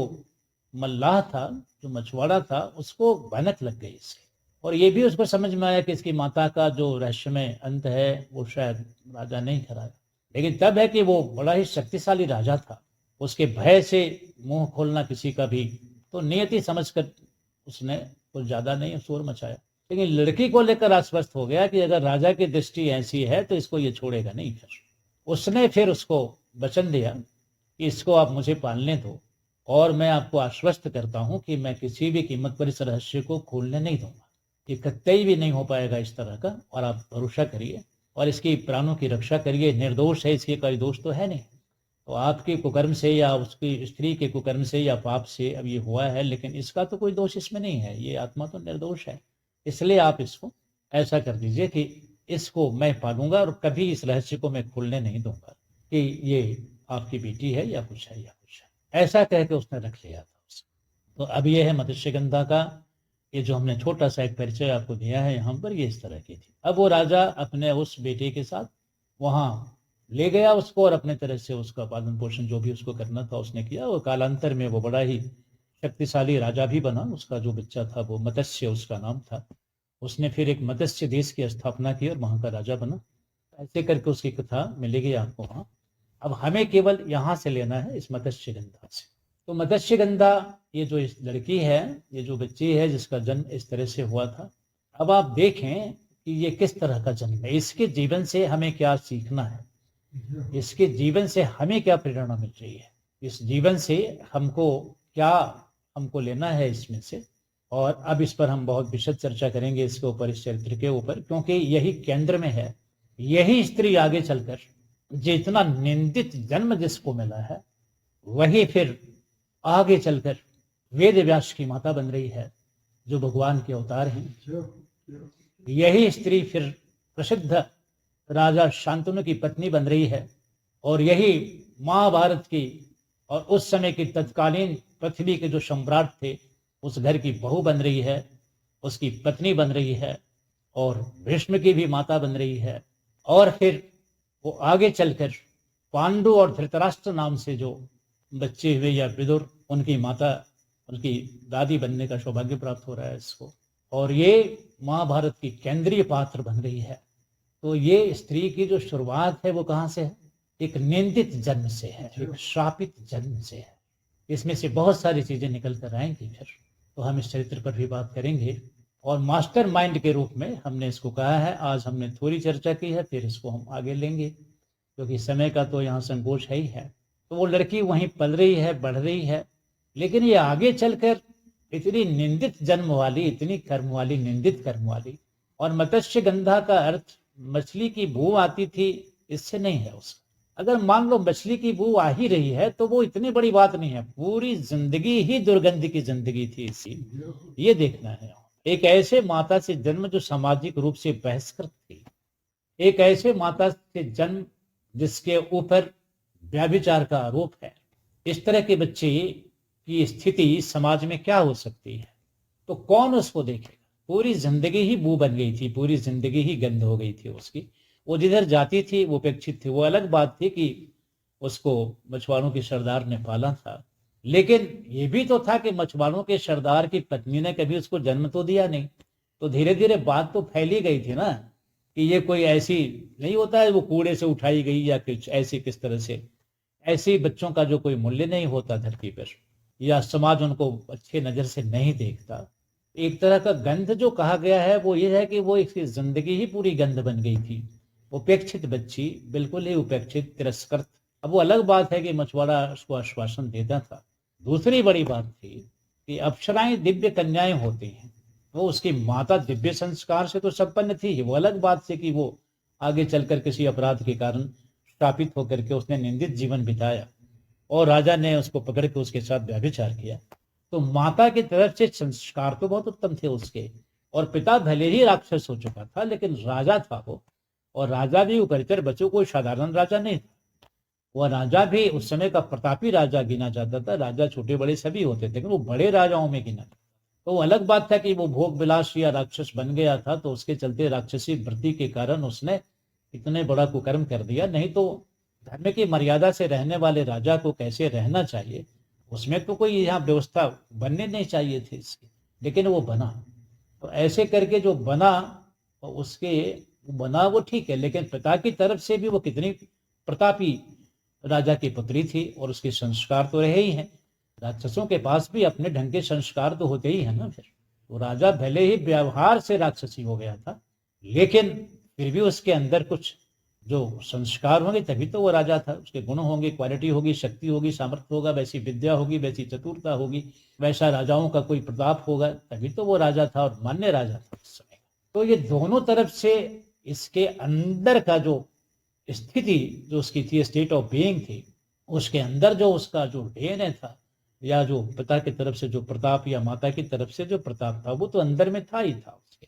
मल्लाह था, जो मछुआरा था, उसको भनक लग गई इसकी, और ये भी उसको समझ में आया कि इसकी माता का जो रहस्यमय अंत है वो शायद राजा नहीं कराया। लेकिन तब है कि वो बड़ा ही शक्तिशाली राजा था, उसके भय से मुंह खोलना किसी का भी, तो नियति समझकर उसने कुछ ज्यादा नहीं शोर मचाया। लेकिन लड़की को लेकर आश्वस्त हो गया कि अगर राजा की दृष्टि ऐसी है तो इसको ये छोड़ेगा नहीं। फिर उसने फिर उसको वचन दिया कि इसको आप मुझे पालने दो और मैं आपको आश्वस्त करता हूं कि मैं किसी भी कीमत पर इस रहस्य को खोलने नहीं दूंगा, ये कतई भी नहीं हो पाएगा इस तरह का, और आप भरोसा करिए और इसकी प्राणों की रक्षा करिए। निर्दोष है, इसके कोई दोष तो है नहीं, तो आपके कुकर्म से या उसकी स्त्री के कुकर्म से या पाप से अब ये हुआ है, लेकिन इसका तो कोई दोष इसमें नहीं है, ये आत्मा तो निर्दोष है। इसलिए आप इसको ऐसा कर दीजिए कि इसको मैं पालूंगा और कभी इस रहस्य को मैं खोलने नहीं दूंगा कि ये आपकी बेटी है या कुछ है या कुछ है। ऐसा कह के उसने रख लिया था उसे। तो अब ये है मत्स्यगंधा का, ये जो हमने छोटा सा एक परिचय आपको दिया है यहाँ पर, ये इस तरह की थी। अब वो राजा अपने उस बेटे के साथ वहाँ ले गया उसको और अपने तरह से उसका पालन पोषण जो भी उसको करना था उसने किया, और कालांतर में वो बड़ा ही शक्तिशाली राजा भी बना। उसका जो बच्चा था वो मत्स्य उसका नाम था। उसने फिर एक मत्स्य देश की स्थापना की और वहां का राजा बना। ऐसे करके उसकी कथा मिलेगी आपको वहां। अब हमें केवल यहाँ से लेना है, इस मत्स्यगंधा से। तो मत्स्यगंधा, ये जो इस लड़की है, ये जो बच्ची है जिसका जन्म इस तरह से हुआ था, अब आप देखें कि ये किस तरह का जन्म है, इसके जीवन से हमें क्या सीखना है, इसके जीवन से हमें क्या प्रेरणा मिल रही है, इस जीवन से हमको क्या हमको लेना है इसमें से। और अब इस पर हम बहुत विशद चर्चा करेंगे इसके ऊपर, इस चरित्र के ऊपर, क्योंकि यही केंद्र में है। यही स्त्री आगे चलकर जितना निंदित जन्म जिसको मिला है, वही फिर आगे चलकर वेद व्यास की माता बन रही है, जो भगवान के अवतार हैं। यही स्त्री फिर प्रसिद्ध राजा शांतनु की पत्नी बन रही है, और यही महाभारत की और उस समय की तत्कालीन पृथ्वी के जो सम्राट थे उस घर की बहू बन रही है, उसकी पत्नी बन रही है, और भीष्म की भी माता बन रही है। और फिर वो आगे चलकर पांडु और धृतराष्ट्र नाम से जो बच्चे हुए या विदुर, उनकी माता, उनकी दादी बनने का सौभाग्य प्राप्त हो रहा है इसको। और ये महाभारत की केंद्रीय पात्र बन रही है। तो ये स्त्री की जो शुरुआत है वो कहाँ से है? एक निंदित जन्म से है, एक श्रापित जन्म से है। इसमें से बहुत सारी चीजें निकल कर आएंगी फिर, तो हम इस चरित्र पर भी बात करेंगे। और मास्टर माइंड के रूप में हमने इसको कहा है। आज हमने थोड़ी चर्चा की है, फिर इसको हम आगे लेंगे क्योंकि समय का तो यहाँ संकोच है ही है। तो वो लड़की वहीं पल रही है, बढ़ रही है, लेकिन ये आगे चलकर इतनी निंदित जन्म वाली, इतनी कर्म वाली, निंदित कर्म वाली। और मत्स्यगंधा का अर्थ मछली की बू आती थी, इससे नहीं है उसका। अगर मान लो मछली की बू आ ही रही है तो वो इतनी बड़ी बात नहीं है, पूरी जिंदगी ही दुर्गंध की जिंदगी थी इसकी, ये देखना है। एक ऐसे माता से जन्म जो सामाजिक रूप से बहिष्कृत थी, एक ऐसे माता से जन्म जिसके ऊपर व्यभिचार का आरोप है। इस तरह के बच्चे की स्थिति समाज में क्या हो सकती है, तो कौन उसको देखेगा? पूरी जिंदगी ही बू बन गई थी, पूरी जिंदगी ही गंद हो गई थी उसकी। वो जिधर जाती थी वो उपेक्षित थी। वो अलग बात थी कि उसको मछुआरों के सरदार ने पाला था, लेकिन ये भी तो था कि मछुआरों के सरदार की पत्नी ने कभी उसको जन्म तो दिया नहीं। तो धीरे धीरे बात तो फैली गई थी ना कि ये कोई ऐसी नहीं होता है वो कूड़े से उठाई गई या कुछ ऐसी, किस तरह से ऐसे बच्चों का जो कोई मूल्य नहीं होता धरती पर, या समाज उनको अच्छे नजर से नहीं देखता। एक तरह का गंध जो कहा गया है वो ये है कि वो इसकी जिंदगी ही पूरी गंध बन गई थी। उपेक्षित बच्ची, बिल्कुल ही उपेक्षित, तिरस्कृत। अब वो अलग बात है कि मछुआरा उसको आश्वासन देता था। दूसरी बड़ी बात थी कि अप्सराएं दिव्य कन्याएं होती हैं, वो उसकी माता दिव्य संस्कार से तो संपन्न थी। वो अलग बात थी कि वो आगे चलकर किसी अपराध के कारण स्थापित होकर के उसने निंदित जीवन बिताया, और राजा ने उसको पकड़ के उसके साथ व्यभिचार किया। तो माता की तरफ से संस्कार तो बहुत उत्तम थे उसके, और पिता भले ही राक्षस हो चुका था लेकिन राजा था वो, और राजा भी उभरकर बच्चों, कोई साधारण राजा नहीं था। वह राजा भी उस समय का प्रतापी राजा गिना जाता था। राजा छोटे बड़े सभी होते थे लेकिन वो बड़े राजाओं में गिना। तो अलग बात था कि वो भोग विलास या राक्षस बन गया था, तो उसके चलते राक्षसी वृत्ति के कारण उसने इतने बड़ा कुकर्म कर दिया। नहीं तो धर्म की मर्यादा से रहने वाले राजा को कैसे रहना चाहिए, उसमें तो कोई यहाँ व्यवस्था बनने नहीं चाहिए थी इसकी, लेकिन वो बना। तो ऐसे करके जो बना, उसके बना वो ठीक है, लेकिन पिता की तरफ से भी वो कितनी प्रतापी राजा की पुत्री थी, और उसके संस्कार तो रहे ही हैं। राक्षसों के पास भी अपने ढंग के संस्कार तो होते ही है ना। फिर तो राजा भले ही व्यवहार से राक्षसी हो गया था, लेकिन फिर भी उसके अंदर कुछ जो संस्कार होंगे तभी तो वो राजा था। उसके गुण होंगे, क्वालिटी होगी, शक्ति होगी, सामर्थ्य होगा, वैसी विद्या होगी, वैसी चतुरता होगी, वैसा राजाओं का कोई प्रताप होगा, तभी तो वो राजा था और मान्य राजा था उस समय। तो ये दोनों तरफ से इसके अंदर का जो स्थिति जो उसकी थी, स्टेट ऑफ बीइंग थी, उसके अंदर जो उसका जो डीएनए था, या जो पिता की तरफ से जो प्रताप या माता की तरफ से जो प्रताप था, वो तो अंदर में था ही था उसके।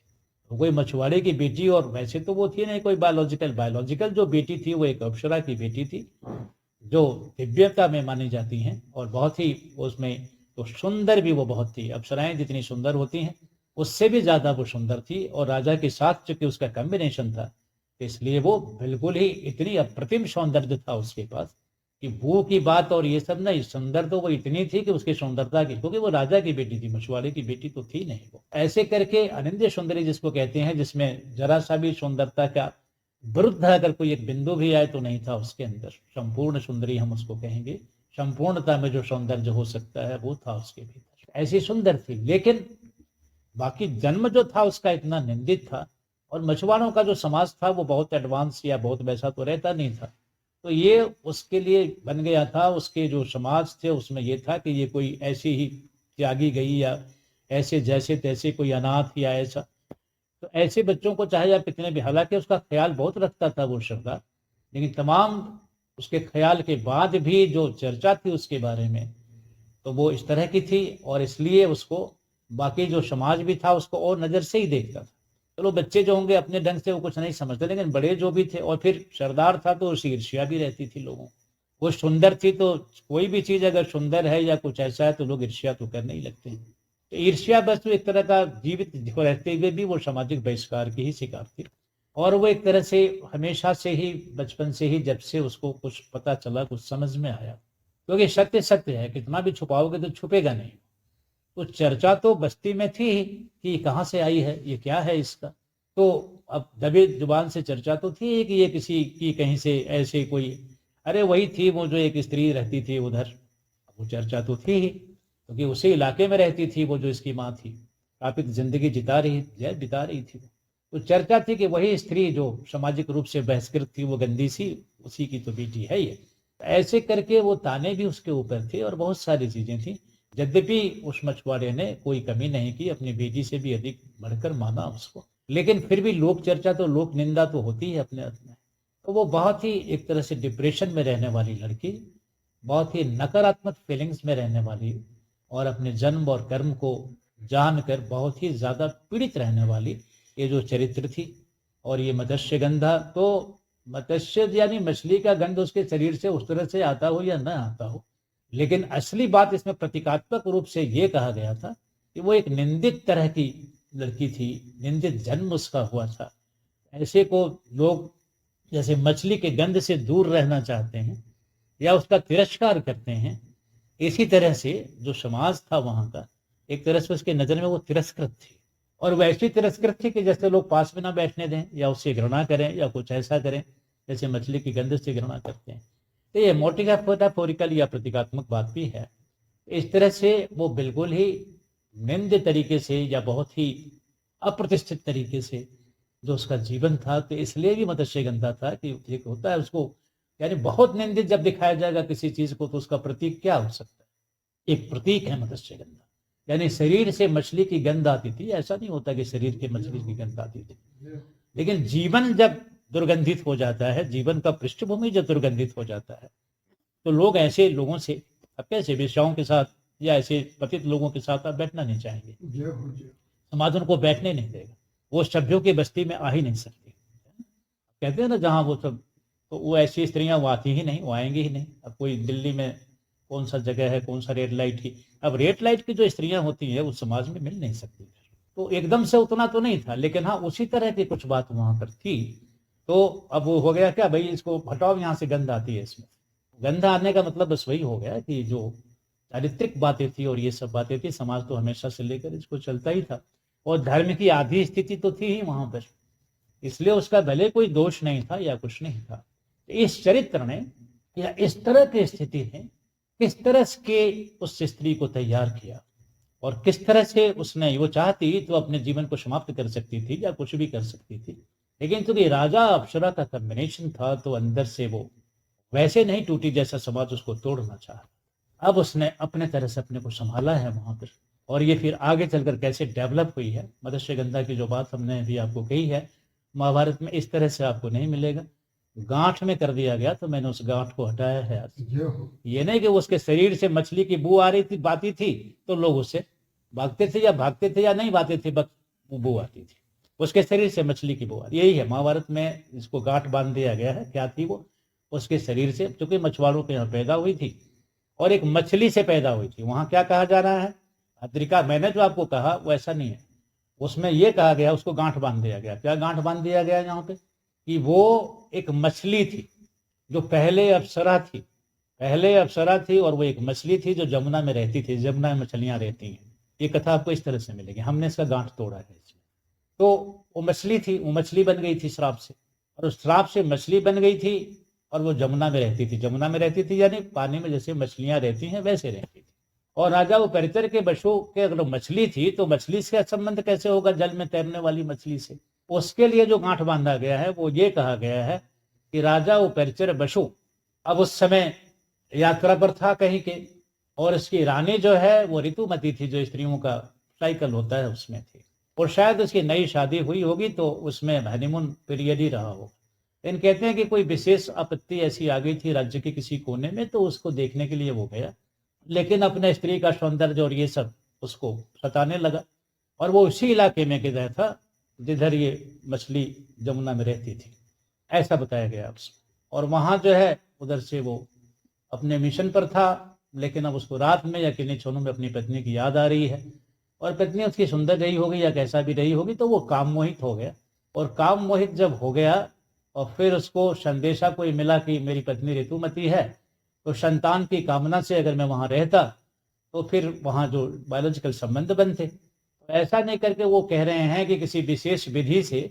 तो कोई मछुआरे की बेटी, और वैसे तो वो थी नहीं कोई बायोलॉजिकल जो बेटी थी वो एक अप्सरा की बेटी थी, जो दिव्यता में मानी जाती हैं, और बहुत ही उसमें तो सुंदर भी वो बहुत थी। अप्सराएं जितनी सुंदर होती हैं उससे भी ज्यादा वो सुंदर थी, और राजा के साथ चूंकि उसका कॉम्बिनेशन था, इसलिए वो बिल्कुल ही इतनी अप्रतिम सौंदर्य था उसके पास कि वो की बात और ये सब नहीं, सुंदर तो वो इतनी थी कि उसकी सुंदरता की, क्योंकि वो राजा की बेटी थी, मछुआरे की बेटी तो थी नहीं वो। ऐसे करके अनिंद्य सुंदरी जिसको कहते हैं, जिसमें जरा सा भी सुंदरता का विरुद्ध अगर कोई एक बिंदु भी आए तो नहीं था उसके अंदर। संपूर्ण सुंदरी हम उसको कहेंगे, संपूर्णता में जो सौंदर्य हो सकता है वो था उसके भीतर। ऐसी सुंदर थी, लेकिन बाकी जन्म जो था उसका इतना निंदित था, और मछुआरों का जो समाज था वो बहुत एडवांस या बहुत वैसा तो रहता नहीं था। तो ये उसके लिए बन गया था, उसके जो समाज थे उसमें ये था कि ये कोई ऐसी ही त्यागी गई, या ऐसे जैसे तैसे कोई अनाथ या ऐसा। तो ऐसे बच्चों को चाहे आप कितने भी, हालांकि उसका ख्याल बहुत रखता था वो सरदार, लेकिन तमाम उसके ख्याल के बाद भी जो चर्चा थी उसके बारे में, तो वो इस तरह की थी, और इसलिए उसको बाकी जो समाज भी था उसको और नजर से ही देखता था। चलो बच्चे जो होंगे अपने ढंग से वो कुछ नहीं समझते, लेकिन बड़े जो भी थे, और फिर सरदार था तो उसकी ईर्ष्या भी रहती थी लोगों को। वो सुंदर थी तो कोई भी चीज अगर सुंदर है या कुछ ऐसा है तो लोग ईर्ष्या तो करने ही लगते हैं। तो ईर्ष्या बस तो एक तरह का जीवित रहते हुए भी वो सामाजिक बहिष्कार की ही शिकार थी, और वो एक तरह से हमेशा से ही, बचपन से ही, जब से उसको कुछ पता चला, कुछ समझ में आया, क्योंकि सत्य सत्य है, कितना भी छुपाओगे तो छुपेगा नहीं। तो चर्चा तो बस्ती में थी ही कि कहाँ से आई है, ये क्या है इसका। तो अब दबे जुबान से चर्चा तो थी कि ये किसी की कहीं से ऐसे कोई, अरे वही थी वो जो एक स्त्री रहती थी उधर, वो चर्चा तो थी ही, क्योंकि उसी इलाके में रहती थी वो जो इसकी माँ थी, काफी जिंदगी बिता रही थी वो। तो चर्चा थी कि वही स्त्री जो सामाजिक रूप से बहिष्कृत थी, वो गंदी सी, उसी की तो बेटी है ये। ऐसे करके वो ताने भी उसके ऊपर थे और बहुत सारी चीजें थी। यद्यपि उस मछुआरे ने कोई कमी नहीं की, अपनी बेटी से भी अधिक बढ़कर माना उसको, लेकिन फिर भी लोक चर्चा तो, लोक निंदा तो होती है अपने अपने। तो वो बहुत ही एक तरह से डिप्रेशन में रहने वाली लड़की, बहुत ही नकारात्मक फीलिंग्स में रहने वाली, और अपने जन्म और कर्म को जानकर बहुत ही ज्यादा पीड़ित रहने वाली ये जो चरित्र थी। और ये मत्स्य गंधा, तो मत्स्य यानी मछली का गंध उसके शरीर से उस तरह से आता हो या न आता हो, लेकिन असली बात इसमें प्रतीकात्मक रूप से ये कहा गया था कि वो एक निंदित तरह की लड़की थी, निंदित जन्म उसका हुआ था। ऐसे को लोग जैसे मछली के गंध से दूर रहना चाहते हैं या उसका तिरस्कार करते हैं, इसी तरह से जो समाज था वहां का, एक तरह से उसके नजर में वो तिरस्कृत थी, और वैसी तिरस्कृत थी कि जैसे लोग पास में ना बैठने दें या उससे घृणा करें या कुछ ऐसा करें, जैसे मछली की गंध से घृणा करते हैं। तो ये मेटाफोरिकल या प्रतीकात्मक बात भी है। इस तरह से वो बिल्कुल ही निंद तरीके से या बहुत ही अप्रतिष्ठित तरीके से जो उसका जीवन था, तो इसलिए भी मत्स्य गंधा था कि एक होता है उसको, यानी बहुत निंदित जब दिखाया जाएगा किसी चीज को तो उसका प्रतीक क्या हो सकता है, एक प्रतीक है मत्स्य गंधा। यानी शरीर से मछली की गंध आती थी, ऐसा नहीं होता कि शरीर के मछली की गंध आती थी, लेकिन जीवन जब दुर्गंधित हो जाता है, जीवन का पृष्ठभूमि जब दुर्गंधित हो जाता है, तो लोग ऐसे लोगों से अब कैसे वेश्याओं के साथ या ऐसे पतित लोगों के साथ आप बैठना नहीं चाहेंगे, समाज उनको बैठने नहीं देगा, वो सभ्यों की बस्ती में आ ही नहीं सकती। कहते हैं ना जहाँ वो सब, तो वो ऐसी स्त्रियां वो आती ही नहीं, वो आएंगी ही नहीं। अब कोई दिल्ली में कौन सा जगह है, कौन सा रेड लाइट की, अब रेड लाइट की जो स्त्रियां होती हैं उस समाज में मिल नहीं सकती। तो एकदम से उतना तो नहीं था, लेकिन हाँ उसी तरह की कुछ बात वहां पर थी। तो अब वो हो गया क्या, भाई इसको हटाओ, यहाँ से गंध आती है इसमें। गंध आने का मतलब बस वही हो गया कि जो चारित्रिक बातें थी और ये सब बातें थी, समाज तो हमेशा से लेकर इसको चलता ही था, और धर्म की आधी स्थिति तो थी ही वहां पर, इसलिए उसका भले कोई दोष नहीं था या कुछ नहीं था। इस चरित्र ने या इस तरह की स्थिति ने किस तरह के उस स्त्री को तैयार किया, और किस तरह से उसने, वो चाहती तो अपने जीवन को समाप्त कर सकती थी या कुछ भी कर सकती थी, लेकिन क्योंकि राजा अप्सरा का कॉम्बिनेशन था तो अंदर से वो वैसे नहीं टूटी जैसा समाज उसको तोड़ना चाहा। अब उसने अपने तरह से अपने को संभाला है वहां पर, और ये फिर आगे चलकर कैसे डेवलप हुई है। मत्स्यगंधा की जो बात हमने अभी आपको कही है, महाभारत में इस तरह से आपको नहीं मिलेगा। गांठ में कर दिया गया तो मैंने उस गांठ को हटाया है। ये नहीं कि उसके शरीर से मछली की बू आ रही थी, बाती थी, तो लोग उससे भागते थे या नहीं भागते थे, बस वो बू आती थी, उसके शरीर से मछली की बू आती। यही है महाभारत में, इसको गांठ बांध दिया गया है। क्या थी वो, उसके शरीर से, क्योंकि मछुआरों के यहाँ पैदा हुई थी और एक मछली से पैदा हुई थी। वहां क्या कहा जा रहा है, अद्रिका, मैंने जो आपको कहा वो ऐसा नहीं है, उसमें यह कहा गया उसको गांठ बांध दिया गया। क्या गांठ बांध दिया गया यहाँ पे, कि वो एक मछली थी जो पहले अप्सरा थी, और वो एक मछली थी जो जमुना में रहती थी, जमुना में मछलियां रहती हैं। ये कथा आपको इस तरह से मिलेगी, हमने इसका गांठ तोड़ा है इसमें। तो वो मछली थी, वो मछली बन गई थी श्राप से, और उस श्राप से मछली बन गई थी, और वो जमुना में रहती थी यानी पानी में जैसे मछलियां रहती हैं वैसे रहती थी। और राजा वो परितर के बशु के, अगर मछली थी तो मछली से संबंध कैसे होगा जल में तैरने वाली मछली से। उसके लिए जो गांठ बांधा गया है वो ये कहा गया है कि राजा वो परिचर बशु अब उस समय यात्रा पर था कहीं के, और इसकी रानी जो है वो ऋतुमती थी, जो स्त्रियों का साइकिल होता है उसमें थी, और शायद उसकी नई शादी हुई होगी तो उसमें हनीमून पीरियड ही रहा हो। लेकिन कहते हैं कि कोई विशेष आपत्ति ऐसी आ गई थी राज्य के किसी कोने में, तो उसको देखने के लिए वो गया, लेकिन अपने स्त्री का सौंदर्य और ये सब उसको सताने लगा, और वो उसी इलाके में गया था जिधर ये मछली जमुना में रहती थी, ऐसा बताया गया उसको। और वहां जो है उधर से वो अपने मिशन पर था, लेकिन अब उसको रात में या किन्हीं क्षणों में अपनी पत्नी की याद आ रही है, और पत्नी उसकी सुंदर रही होगी या कैसा भी रही होगी, तो वो काम मोहित हो गया। और काम मोहित जब हो गया और फिर उसको संदेशा कोई मिला कि मेरी पत्नी ऋतुमती है, तो संतान की कामना से अगर मैं वहां रहता तो फिर वहां जो बायोलॉजिकल संबंध बनते। तो ऐसा नहीं करके वो कह रहे हैं कि किसी विशेष विधि से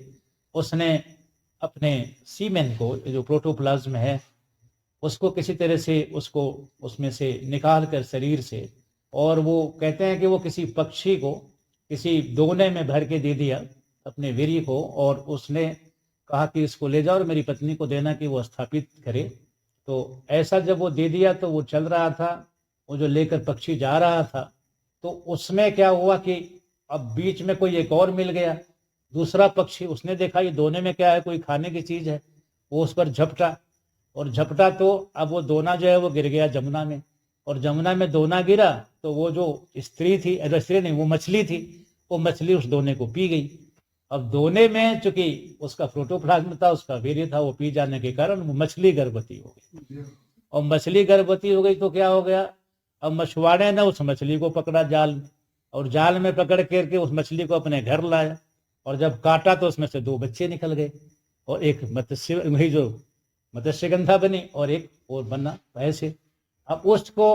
उसने अपने सीमेन को, जो प्रोटोप्लाज्म है, उसको किसी तरह से उसको उसमें से निकाल कर शरीर से, और वो कहते हैं कि वो किसी पक्षी को किसी दोने में भर के दे दिया अपने वीर्य को, और उसने कहा कि इसको ले जाओ और मेरी पत्नी को देना कि वो स्थापित करे। तो ऐसा जब वो दे दिया तो वो चल रहा था, वो जो लेकर पक्षी जा रहा था, तो उसमें क्या हुआ कि अब बीच में कोई एक और मिल गया, दूसरा पक्षी, उसने देखा ये दोने में क्या है, कोई खाने की चीज है, वो उस पर झपटा, और झपटा तो अब वो दोना जो है वो गिर गया जमुना में, और जमुना में दोना गिरा तो वो जो स्त्री थी, स्त्री नहीं वो मछली थी, वो मछली उस दोने को पी गई। अब दोने में चूंकि उसका प्रोटोप्लाज्म था, उसका वीर्य था, वो पी जाने के कारण वो मछली गर्भवती हो गई, और मछली गर्भवती हो गई तो क्या हो गया, अब मछुआरे ने उस मछली को पकड़ा जाल में, और जाल में पकड़ करके उस मछली को अपने घर लाया, और जब काटा तो उसमें से 2 बच्चे निकल गए, और एक मत्स्य, वही जो मत्स्यगंधा बनी, और एक और बना ऐसे। अब उसको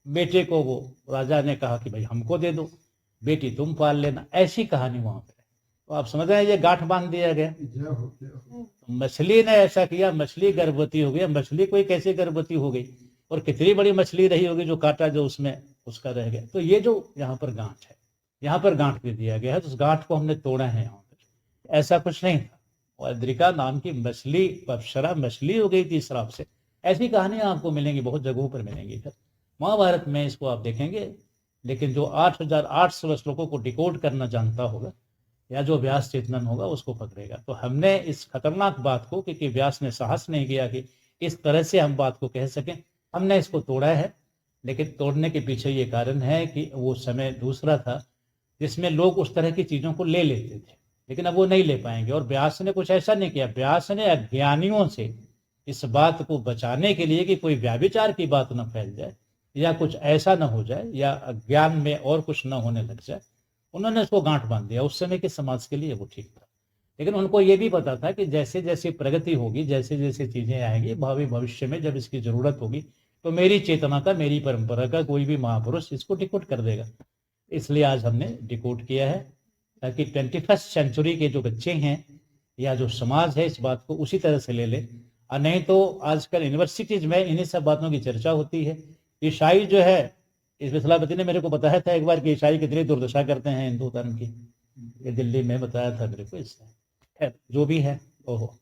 बेटे को वो राजा ने कहा कि भाई हमको दे दो, बेटी तुम पाल लेना, ऐसी कहानी वहां पे। तो आप समझ रहे हैं ये गांठ बांध दिया गया। मछली ने ऐसा किया, मछली गर्भवती हो गई। मछली कोई कैसे गर्भवती हो गई, और कितनी बड़ी मछली रही होगी जो काटा जो उसमें उसका रह गया। तो ये जो यहाँ पर गांठ है, यहाँ पर गांठ दे दिया गया है, तो उस गांठ को हमने तोड़ा है यहाँ पर, ऐसा कुछ नहीं था। और अद्रिका नाम की मछली, अप्सरा मछली हो गई थी श्राप से। ऐसी कहानियां आपको मिलेंगी, बहुत जगहों पर मिलेंगी। फिर महाभारत में इसको आप देखेंगे, लेकिन जो 8800 श्लोकों को डिकोड करना जानता होगा या जो व्यास चेतनन होगा उसको पकड़ेगा। तो हमने इस खतरनाक बात को, क्योंकि व्यास ने साहस नहीं किया कि इस तरह से हम बात को कह सकें, हमने इसको तोड़ा है, लेकिन तोड़ने के पीछे ये कारण है कि वो समय दूसरा था जिसमें लोग उस तरह की चीज़ों को ले लेते थे, लेकिन अब वो नहीं ले पाएंगे। और व्यास ने कुछ ऐसा नहीं किया, व्यास ने अज्ञानियों से इस बात को बचाने के लिए कि कोई व्याभिचार की बात न फैल जाए या कुछ ऐसा न हो जाए या अज्ञान में और कुछ न होने लग जाए, उन्होंने उसको गांठ बांध दिया। उस समय के समाज के लिए वो ठीक था, लेकिन उनको ये भी पता था कि जैसे जैसे प्रगति होगी, जैसे जैसे चीजें आएंगी, भावी भविष्य में जब इसकी जरूरत होगी तो मेरी चेतना का, मेरी परंपरा का कोई भी महापुरुष इसको डिकोड कर देगा। इसलिए आज हमने डिकोड किया है ताकि 21st सेंचुरी के जो बच्चे हैं या जो समाज है इस बात को उसी तरह से ले ले। और नहीं तो आजकल यूनिवर्सिटीज में इन्हीं सब बातों की चर्चा होती है। ईसाई जो है, इस विसलापति ने मेरे को बताया था एक बार कि ईसाई कितनी दुर्दशा करते हैं हिंदू धर्म की, ये दिल्ली में बताया था मेरे को। इसने खैर जो भी है ओहो,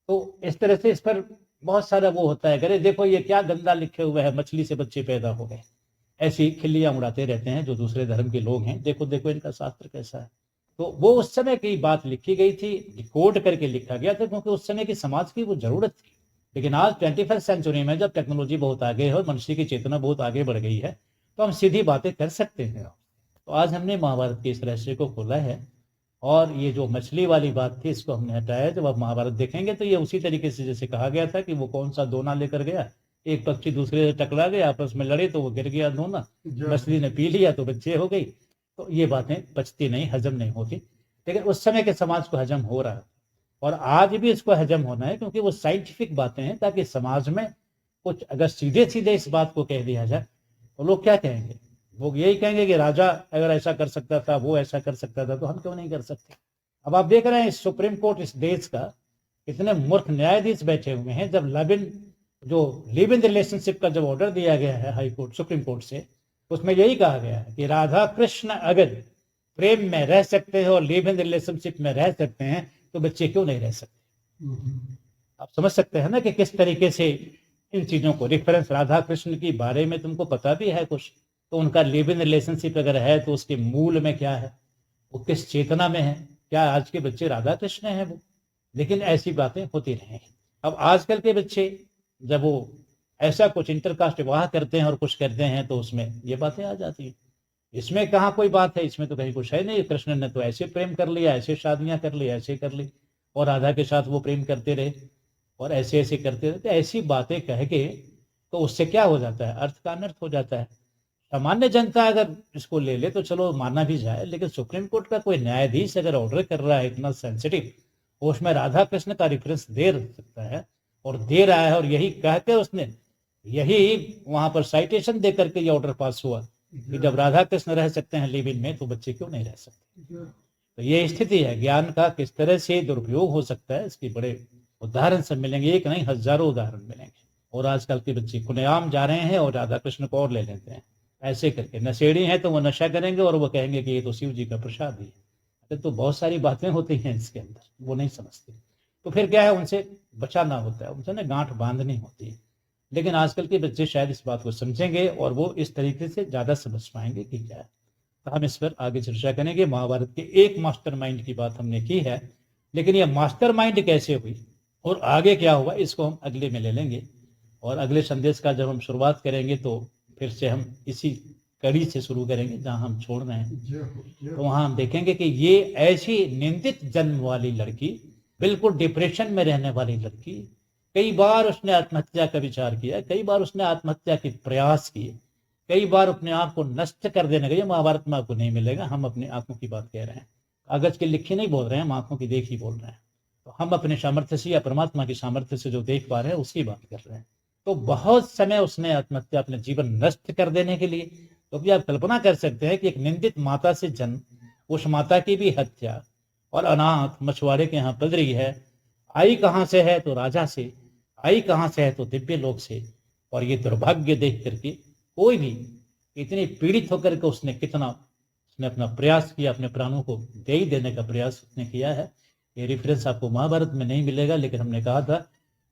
तो इस तरह से इस पर बहुत सारा वो होता है, अरे देखो ये क्या गंदा लिखे हुए है, मछली से बच्चे पैदा हो गए, ऐसी खिल्लियां उड़ाते रहते हैं जो दूसरे धर्म के लोग हैं, देखो देखो इनका शास्त्र कैसा है। तो वो उस समय की बात लिखी गई थी, डिकोड करके लिखा गया था, क्योंकि उस समय की समाज की वो जरूरत थी। लेकिन आज 21st सेंचुरी में जब टेक्नोलॉजी बहुत आगे है और मनुष्य की चेतना बहुत आगे बढ़ गई है, तो हम सीधी बातें कर सकते हैं। तो आज हमने महाभारत के इस रहस्य को खोला है, और ये जो मछली वाली बात थी इसको हमने हटाया। जब आप महाभारत देखेंगे तो ये उसी तरीके से जैसे कहा गया था कि वो कौन सा दोना लेकर गया, एक पक्षी दूसरे से टकरा गया, आपस में लड़े तो वो गिर गया दोना, मछली ने पी लिया तो बच्चे हो गई। तो ये बातें पचती नहीं, हजम नहीं होती, लेकिन उस समय के समाज को हजम हो रहा है और आज भी इसको हजम होना है, क्योंकि वो साइंटिफिक बातें हैं, ताकि समाज में कुछ अगर सीधे सीधे इस बात को कह दिया जाए तो लोग क्या कहेंगे, वो यही कहेंगे कि राजा अगर ऐसा कर सकता था, वो ऐसा कर सकता था, तो हम क्यों नहीं कर सकते। अब आप देख रहे हैं सुप्रीम कोर्ट इस देश का इतने मूर्ख न्यायाधीश बैठे हुए हैं। जब लिव इन रिलेशनशिप का जब ऑर्डर दिया गया है हाई कोर्ट सुप्रीम कोर्ट से, उसमें यही कहा गया है कि राधा कृष्ण अगर प्रेम में रह सकते हैं और लिव इन रिलेशनशिप में रह सकते हैं तो बच्चे क्यों नहीं रह सकते। आप समझ सकते हैं ना कि किस तरीके से इन चीजों को रेफरेंस राधा कृष्ण के बारे में तुमको पता भी है कुछ, तो उनका लिव इन रिलेशनशिप अगर है तो उसके मूल में क्या है, वो किस चेतना में है, क्या आज के बच्चे राधा कृष्ण हैं वो। लेकिन ऐसी बातें होती रहेंगी। अब आजकल के बच्चे जब वो ऐसा कुछ इंटरकास्ट विवाह करते हैं और कुछ करते हैं तो उसमें ये बातें आ जाती है। इसमें कहाँ कोई बात है, इसमें तो कहीं कुछ है नहीं, कृष्ण ने तो ऐसे प्रेम कर लिया, ऐसे शादियां कर ली, ऐसे कर ली, और राधा के साथ वो प्रेम करते रहे और ऐसे ऐसे करते रहे। तो ऐसी बातें कह के तो उससे क्या हो जाता है, अर्थ का अनर्थ हो जाता है। सामान्य जनता अगर इसको ले ले तो चलो माना भी जाए, लेकिन सुप्रीम कोर्ट का कोई न्यायाधीश अगर ऑर्डर कर रहा है इतना सेंसिटिव, उसमें राधा कृष्ण का रेफरेंस दे सकता है और दे रहा है, और यही कह के उसने यही वहां पर साइटेशन दे करके ये ऑर्डर पास हुआ कि जब राधा कृष्ण रह सकते हैं लिव इन में तो बच्चे क्यों नहीं रह सकते। तो ये स्थिति है, ज्ञान का किस तरह से दुरुपयोग हो सकता है इसके बड़े उदाहरण सब मिलेंगे, एक नहीं हजारों उदाहरण मिलेंगे। और आजकल के बच्चे खुलेआम जा रहे हैं और राधा कृष्ण को और ले लेते हैं ऐसे करके। नशेड़ी हैं तो वो नशा करेंगे और वो कहेंगे कि ये तो शिव जी का प्रसाद ही है। तो बहुत सारी बातें होती हैं इसके अंदर, वो नहीं समझते। तो फिर क्या है, उनसे बचाना होता है, उनसे ना गांठ बांधनी होती है। लेकिन आजकल के बच्चे शायद इस बात को समझेंगे और वो इस तरीके से ज्यादा समझ पाएंगे कि क्या है। तो हम इस पर आगे चर्चा करेंगे। महाभारत के एक मास्टरमाइंड की बात हमने की है, लेकिन ये मास्टरमाइंड कैसे हुई और आगे क्या हुआ इसको हम अगले में ले लेंगे। और अगले संदेश का जब हम शुरुआत करेंगे तो फिर से हम इसी कड़ी से शुरू करेंगे जहां हम छोड़ रहे हैं। तो वहां हम देखेंगे कि ये ऐसी निंदित जन्म वाली लड़की, बिल्कुल डिप्रेशन में रहने वाली लड़की, कई बार उसने आत्महत्या का विचार किया, कई बार उसने आत्महत्या के प्रयास किए, कई बार अपने आप को नष्ट कर देने गए। महाभारत में आपको नहीं मिलेगा, हम अपनी आंखों की बात कह रहे हैं, कागज की लिखी नहीं बोल रहे हैं, हम आंखों की देखी बोल रहे हैं। तो हम अपने सामर्थ्य से या परमात्मा की सामर्थ्य से जो देख पा रहे हैं उसकी बात कर रहे हैं। तो बहुत समय उसने आत्महत्या, अपने जीवन नष्ट कर देने के लिए। तो भी आप कल्पना कर सकते हैं कि एक निंदित माता से जन्म, उस माता की भी हत्या, और अनाथ मछुआरे के यहाँ पल रही है। आई कहाँ से है तो राजा से, आई कहाँ से है तो दिव्य लोक से। और ये दुर्भाग्य देख करके कोई भी इतनी पीड़ित होकर के उसने अपना प्रयास किया, अपने प्राणों को दे ही देने का प्रयास उसने किया है। ये रेफरेंस आपको महाभारत में नहीं मिलेगा, लेकिन हमने कहा था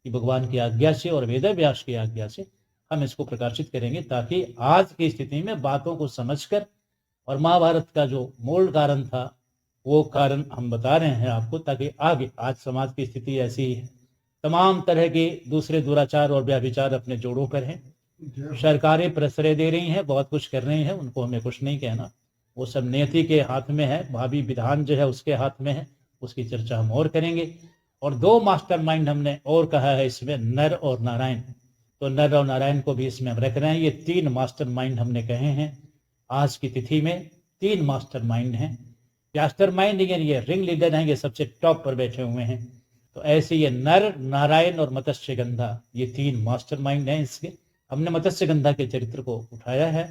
कि भगवान की आज्ञा से और वेद व्यास की आज्ञा से हम इसको प्रकाशित करेंगे, ताकि आज की स्थिति में बातों को समझकर, और महाभारत का जो मूल कारण था वो कारण हम बता रहे हैं आपको, ताकि आगे आज समाज की स्थिति ऐसी है, तमाम तरह के दूसरे दुराचार और व्यभिचार अपने जोड़ों पर हैं, सरकारें प्रश्रय दे रही हैं, बहुत कुछ कर रही हैं, उनको हमें कुछ नहीं कहना, वो सब नियति के हाथ में है, भावी विधान जो है उसके हाथ में है, उसकी चर्चा हम और करेंगे। और दो मास्टरमाइंड हमने और कहा है इसमें, नर और नारायण। तो नर और नारायण को भी इसमें हम रख रहे हैं। ये 3 मास्टरमाइंड हमने कहे हैं आज की तिथि में। 3 मास्टरमाइंड हैं। मास्टरमाइंड ये रिंग लीडर हैं, ये सबसे टॉप पर बैठे हुए हैं। तो ऐसे ये नर, नारायण और मत्स्यगंधा, ये 3 मास्टरमाइंड हैं इसके। हमने मत्स्यगंधा के चरित्र को उठाया है,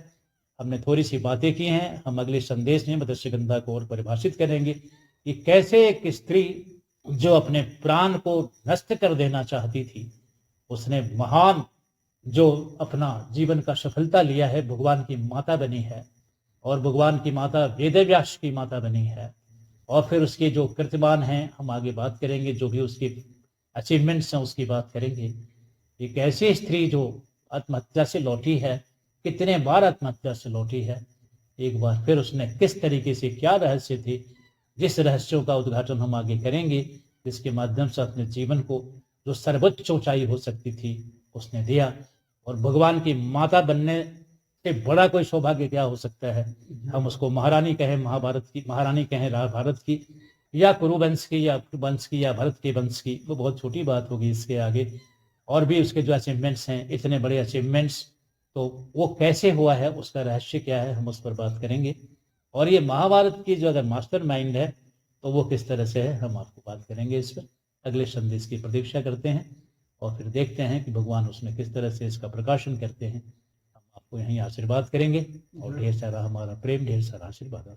हमने थोड़ी सी बातें की हैं। हम अगले संदेश में मत्स्यगंधा को और परिभाषित करेंगे कि कैसे एक स्त्री जो अपने प्राण को नष्ट कर देना चाहती थी, उसने महान जो अपना जीवन का सफलता लिया है, भगवान की माता बनी है, और भगवान की माता वेदव्यास की माता बनी है। और फिर उसके जो कृत्यमान हैं, हम आगे बात करेंगे, जो भी उसकी अचीवमेंट्स हैं उसकी बात करेंगे। एक ऐसी स्त्री जो आत्महत्या से लौटी है, कितने बार आत्महत्या से लौटी है, एक बार फिर उसने किस तरीके से, क्या रहस्य थे, जिस रहस्यों का उद्घाटन हम आगे करेंगे, जिसके माध्यम से अपने जीवन को जो सर्वोच्च ऊंचाई हो सकती थी उसने दिया। और भगवान की माता बनने से बड़ा कोई सौभाग्य क्या हो सकता है। हम उसको महारानी कहें, महाभारत की महारानी कहें, भारत की, या कुरुवंश की, या वंश की, या भरत के वंश की, वो बहुत छोटी बात होगी इसके आगे। और भी उसके जो अचीवमेंट्स हैं, इतने बड़े अचीवमेंट्स, तो वो कैसे हुआ है, उसका रहस्य क्या है, हम उस पर बात करेंगे। और ये महाभारत की जो अगर मास्टर माइंड है तो वो किस तरह से है, हम आपको बात करेंगे इस पर। अगले संदेश की प्रतीक्षा करते हैं और फिर देखते हैं कि भगवान उसमें किस तरह से इसका प्रकाशन करते हैं। हम आपको यहीं आशीर्वाद करेंगे और ढेर सारा हमारा प्रेम, ढेर सारा आशीर्वाद।